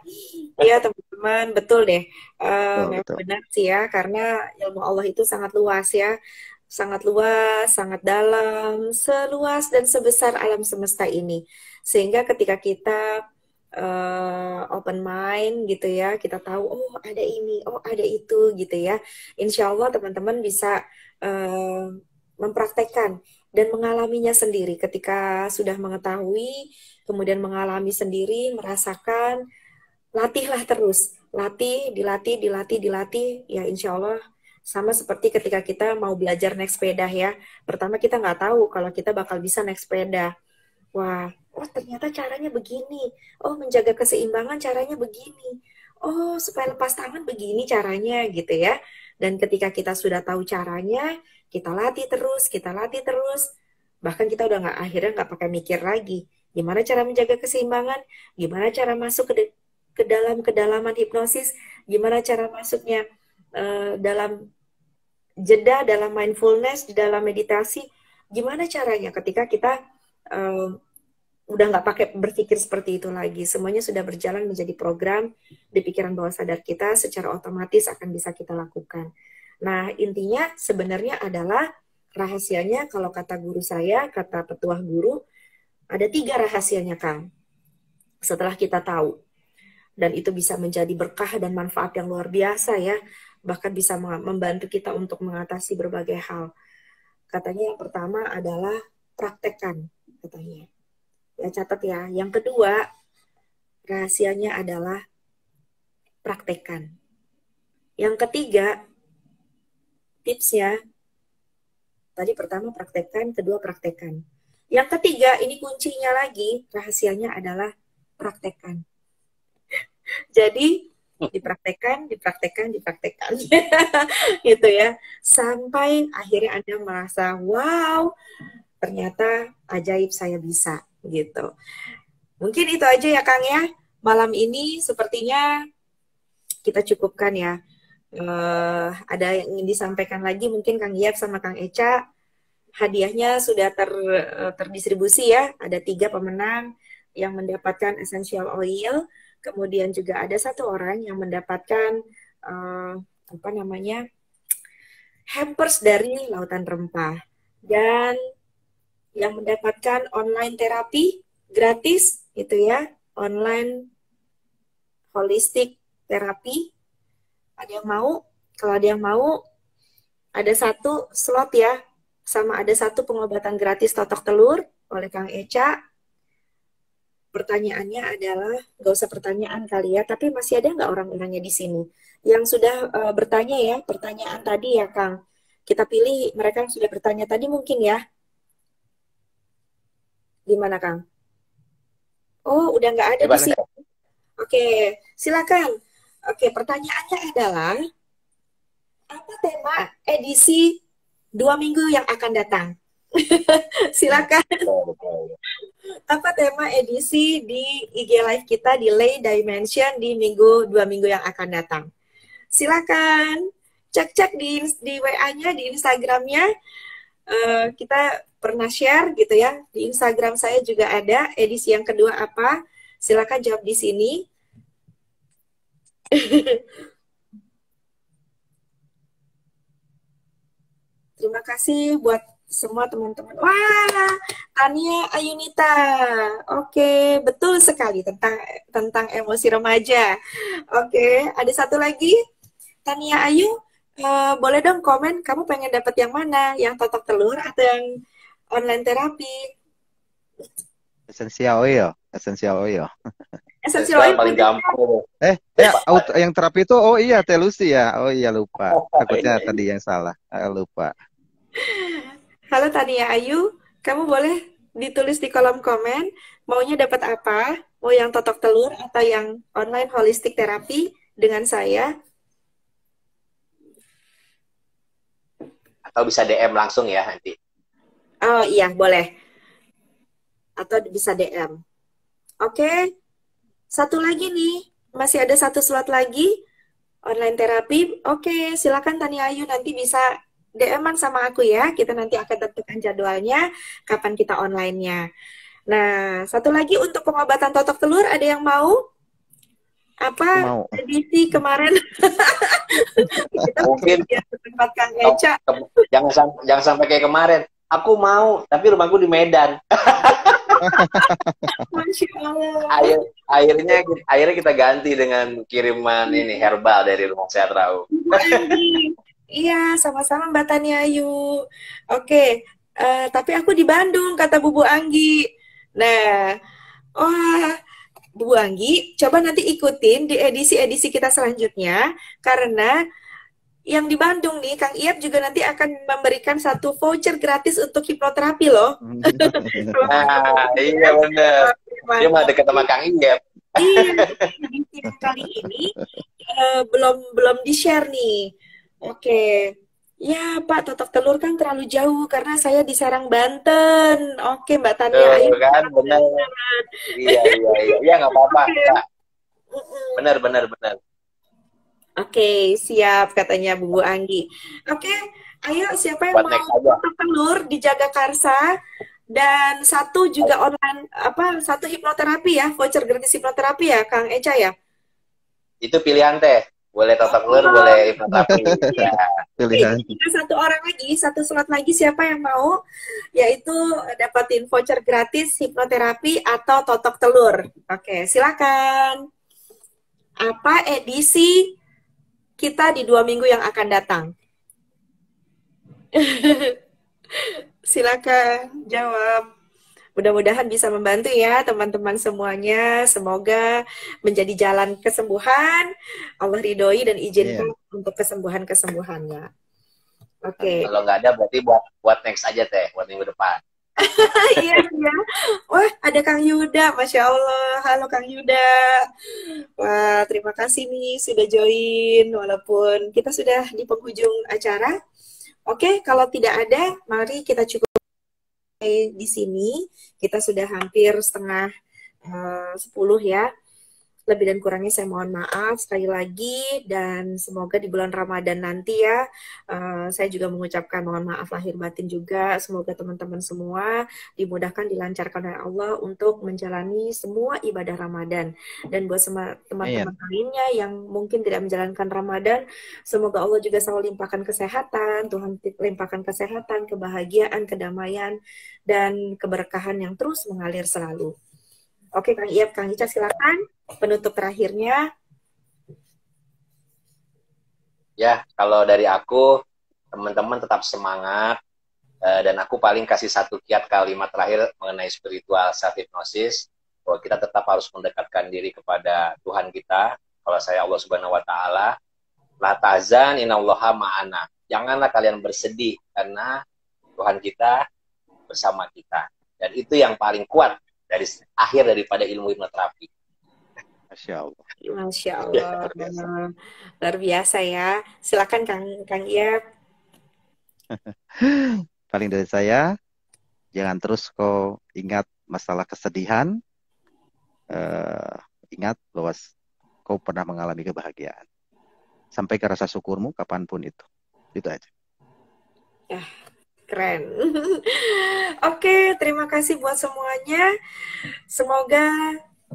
Ya teman-teman, betul deh. Memang Betul. benar sih ya, karena ilmu Allah itu sangat luas ya. Sangat luas, sangat dalam, seluas dan sebesar alam semesta ini. Sehingga ketika kita open mind gitu ya, kita tahu, oh ada ini, oh ada itu gitu ya. Insya Allah teman-teman bisa mempraktekkan dan mengalaminya sendiri ketika sudah mengetahui, kemudian mengalami sendiri, merasakan, latihlah terus, latih, dilatih, dilatih, dilatih, ya insya Allah sama seperti ketika kita mau belajar naik sepeda ya. Pertama kita nggak tahu kalau kita bakal bisa naik sepeda. Wah, oh ternyata caranya begini. Oh menjaga keseimbangan caranya begini. Oh supaya lepas tangan begini caranya gitu ya. Dan ketika kita sudah tahu caranya, kita latih terus, kita latih terus. Bahkan kita udah akhirnya nggak pakai mikir lagi. Gimana cara menjaga keseimbangan? Gimana cara masuk ke dalam kedalaman hipnosis? Gimana cara masuknya dalam jeda, dalam mindfulness, di dalam meditasi? Gimana caranya ketika kita udah nggak pakai berpikir seperti itu lagi. Semuanya sudah berjalan menjadi program di pikiran bawah sadar kita, secara otomatis akan bisa kita lakukan. Nah, intinya sebenarnya adalah rahasianya, kalau kata guru saya, kata petuah guru, ada 3 rahasianya, Kang. Setelah kita tahu. Dan itu bisa menjadi berkah dan manfaat yang luar biasa ya. Bahkan bisa membantu kita untuk mengatasi berbagai hal. Katanya yang pertama adalah praktekkan, katanya. Ya catat ya. Yang kedua, rahasianya adalah praktekkan. Yang ketiga, tipsnya, tadi pertama praktekkan, kedua praktekkan. Yang ketiga, ini kuncinya lagi, rahasianya adalah praktekkan. Jadi, dipraktekkan, dipraktekkan, dipraktekkan. Gitu ya. Sampai akhirnya Anda merasa, wow, ternyata ajaib saya bisa. Gitu. Mungkin itu aja ya Kang ya. Malam ini sepertinya kita cukupkan ya. Ada yang ingin disampaikan lagi mungkin Kang Iyab sama Kang Eca. Hadiahnya sudah terdistribusi ya. Ada 3 pemenang yang mendapatkan essential oil. Kemudian juga ada 1 orang yang mendapatkan hampers dari Lautan Rempah. Dan yang mendapatkan online terapi gratis itu ya, online holistic terapi. Ada yang mau? Kalau ada yang mau, ada 1 slot ya, sama ada 1 pengobatan gratis totok telur oleh Kang Eca. Pertanyaannya adalah, nggak usah pertanyaan kali ya, tapi masih ada nggak orang-orangnya di sini yang sudah bertanya ya, pertanyaan tadi ya Kang. Kita pilih mereka yang sudah bertanya tadi mungkin ya. Gimana Kang? Oh, udah nggak ada di sini. Oke, silakan. Oke, pertanyaannya adalah, apa tema edisi 2 minggu yang akan datang? Silakan. Apa tema edisi di IG Live kita di Lay Dimension di 2 minggu yang akan datang? Silakan. Cek-cek di WA-nya, di Instagram-nya. Kita pernah share gitu ya. Di Instagram saya juga ada edisi yang kedua apa. Silakan jawab di sini. Terima kasih buat semua teman-teman. Wah, Tania Ayunita. Oke, betul sekali tentang emosi remaja. Oke, ada satu lagi. Tania Ayu, boleh dong komen kamu pengen dapat yang mana? Yang totok telur atau yang online terapi? Essential oil, essential oil. Essential Sel oil paling gampang. Yang terapi itu, oh iya, Telusi ya. Oh iya, lupa. Takutnya Iya. tadi yang salah. Lupa. Halo Tania Ayu, kamu boleh ditulis di kolom komen maunya dapat apa? Mau yang totok telur atau yang online holistic therapy dengan saya? Atau bisa DM langsung ya nanti. Oh iya, boleh. Atau bisa DM. Oke, satu lagi nih. Masih ada satu slot lagi. Online terapi. Oke, silakan Tania Ayu nanti bisa DM-an sama aku ya. Kita nanti akan tentukan jadwalnya, kapan kita online-nya. Nah, satu lagi untuk pengobatan totok telur, ada yang mau? Apa Mau. edisi kemarin? Kita Mungkin ya, tempat Kang Eca. jangan sampai kayak kemarin. Aku mau, tapi rumahku di Medan. Masya Allah. Akhirnya kita ganti dengan kiriman ini herbal dari Rumah Sehat Rauf. Iya, sama-sama Mbak Tania Ayu. Oke, tapi aku di Bandung, kata Bu Anggi. Nah, wah, Bu Anggi, coba nanti ikutin di edisi-edisi kita selanjutnya, karena yang di Bandung nih, Kang Iyap juga nanti akan memberikan satu voucher gratis untuk hipnoterapi loh. Nah, iya bener. Dia mah deket sama Kang Iyap. Iya, edisi kali ini belum di-share nih. Oke. Ya, Pak, totok telur kan terlalu jauh karena saya di Serang, Banten. Oke, Mbak Tania, ayo. Kan, bener. Iya. Iya, nggak apa-apa. Bener. Oke, siap katanya Bu Anggi. Oke, ayo siapa yang mau totok telur di Jagakarsa dan satu juga online satu hipnoterapi ya, voucher gratis hipnoterapi ya, Kang Eca ya. Itu pilihan teh. Boleh totok telur, boleh hipnoterapi. Ya. Pilihan. Satu orang lagi, satu slot lagi siapa yang mau, yaitu dapatin voucher gratis hipnoterapi atau totok telur. Oke, silakan. Apa edisi kita di 2 minggu yang akan datang? Silakan jawab. Mudah-mudahan bisa membantu ya teman-teman semuanya. Semoga menjadi jalan kesembuhan. Allah ridhoi dan izinkan untuk kesembuhan-kesembuhannya. Oke. Kalau nggak ada berarti buat next aja teh, buat minggu depan. Iya. Wah, ada Kang Yuda, Masya Allah. Halo Kang Yuda. Wah, terima kasih nih sudah join walaupun kita sudah di penghujung acara. Oke, kalau tidak ada, mari kita cukup di sini. Kita sudah hampir setengah 10 ya. Lebih dan kurangnya saya mohon maaf sekali lagi, dan semoga di bulan Ramadan nanti ya, saya juga mengucapkan mohon maaf lahir batin juga. Semoga teman-teman semua dimudahkan, dilancarkan oleh Allah untuk menjalani semua ibadah Ramadan. Dan buat teman-teman lainnya yang mungkin tidak menjalankan Ramadan, semoga Allah juga selalu limpahkan kesehatan, Tuhan limpahkan kesehatan, kebahagiaan, kedamaian, dan keberkahan yang terus mengalir selalu. Oke, Kang Iyap, Kang Ica, silakan penutup terakhirnya. Ya, kalau dari aku, teman-teman tetap semangat, dan aku paling kasih satu kiat kalimat terakhir mengenai spiritual self-hypnosis, bahwa kita tetap harus mendekatkan diri kepada Tuhan kita. Kalau saya Allah Subhanahu wa Ta'ala, la tahzan innallaha ma'ana. Janganlah kalian bersedih karena Tuhan kita bersama kita. Dan itu yang paling kuat dari akhir daripada ilmu hipnoterapi. Masya Allah. Masya Allah. Luar biasa ya. Silakan Kang Iyap. Paling dari saya, jangan terus kau ingat masalah kesedihan. Ingat bahwa kau pernah mengalami kebahagiaan. Sampai ke rasa syukurmu kapanpun itu. Itu aja. Ya, keren. Oke, terima kasih buat semuanya. Semoga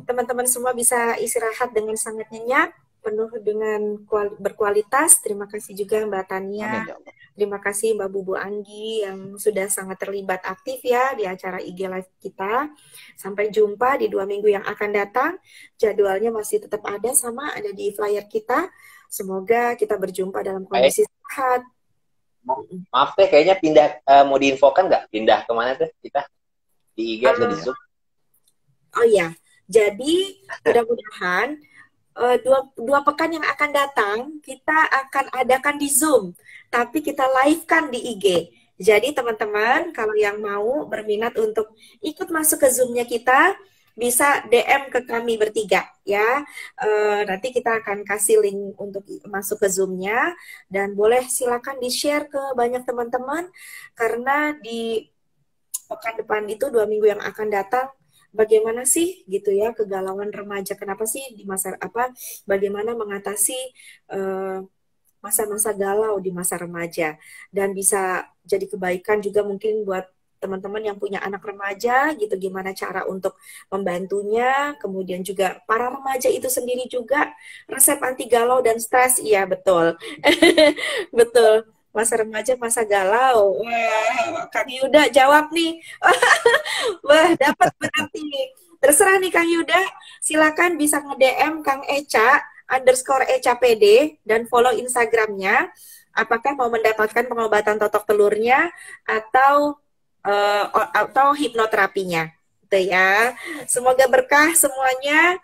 teman-teman semua bisa istirahat dengan sangat nyenyak. penuh dengan berkualitas. Terima kasih juga Mbak Amin Tania. ya Allah. Terima kasih Mbak Bubu Anggi yang sudah sangat terlibat aktif ya di acara IG Live kita. Sampai jumpa di 2 minggu yang akan datang. Jadwalnya masih tetap ada ada di flyer kita. Semoga kita berjumpa dalam kondisi sehat. Maaf teh, kayaknya pindah, mau diinfokan nggak? Pindah kemana tuh kita? Di IG atau di Zoom? Oh iya, jadi mudah-mudahan dua pekan yang akan datang kita akan adakan di Zoom, tapi kita live-kan di IG. Jadi teman-teman kalau yang mau berminat untuk ikut masuk ke Zoom-nya kita, bisa DM ke kami bertiga ya. Nanti kita akan kasih link untuk masuk ke Zoom-nya, dan boleh silakan di-share ke banyak teman-teman, karena di pekan depan itu 2 minggu yang akan datang, bagaimana sih gitu ya kegalauan remaja, kenapa sih di masa bagaimana mengatasi masa-masa galau di masa remaja, dan bisa jadi kebaikan juga mungkin buat teman-teman yang punya anak remaja gitu, gimana cara untuk membantunya, kemudian juga para remaja itu sendiri juga resep anti galau dan stres. Iya betul. Betul, masa remaja masa galau. Wah, Kang Yuda jawab nih. Wah, dapat berarti. Terserah nih Kang Yuda, silakan bisa nge-DM Kang Eca _ECAPD dan follow Instagramnya. Apakah mau mendapatkan pengobatan totok telurnya atau hipnoterapinya, gitu ya. Semoga berkah semuanya.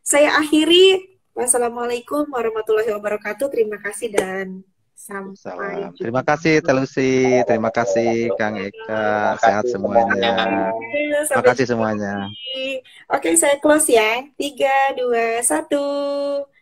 Saya akhiri. Wassalamualaikum warahmatullahi wabarakatuh. Terima kasih dan sampai jumpa. Terima kasih Telusi, terima kasih Kang Eka, sehat semuanya. Terima kasih semuanya. Oke, saya close ya. 3, 2, 1.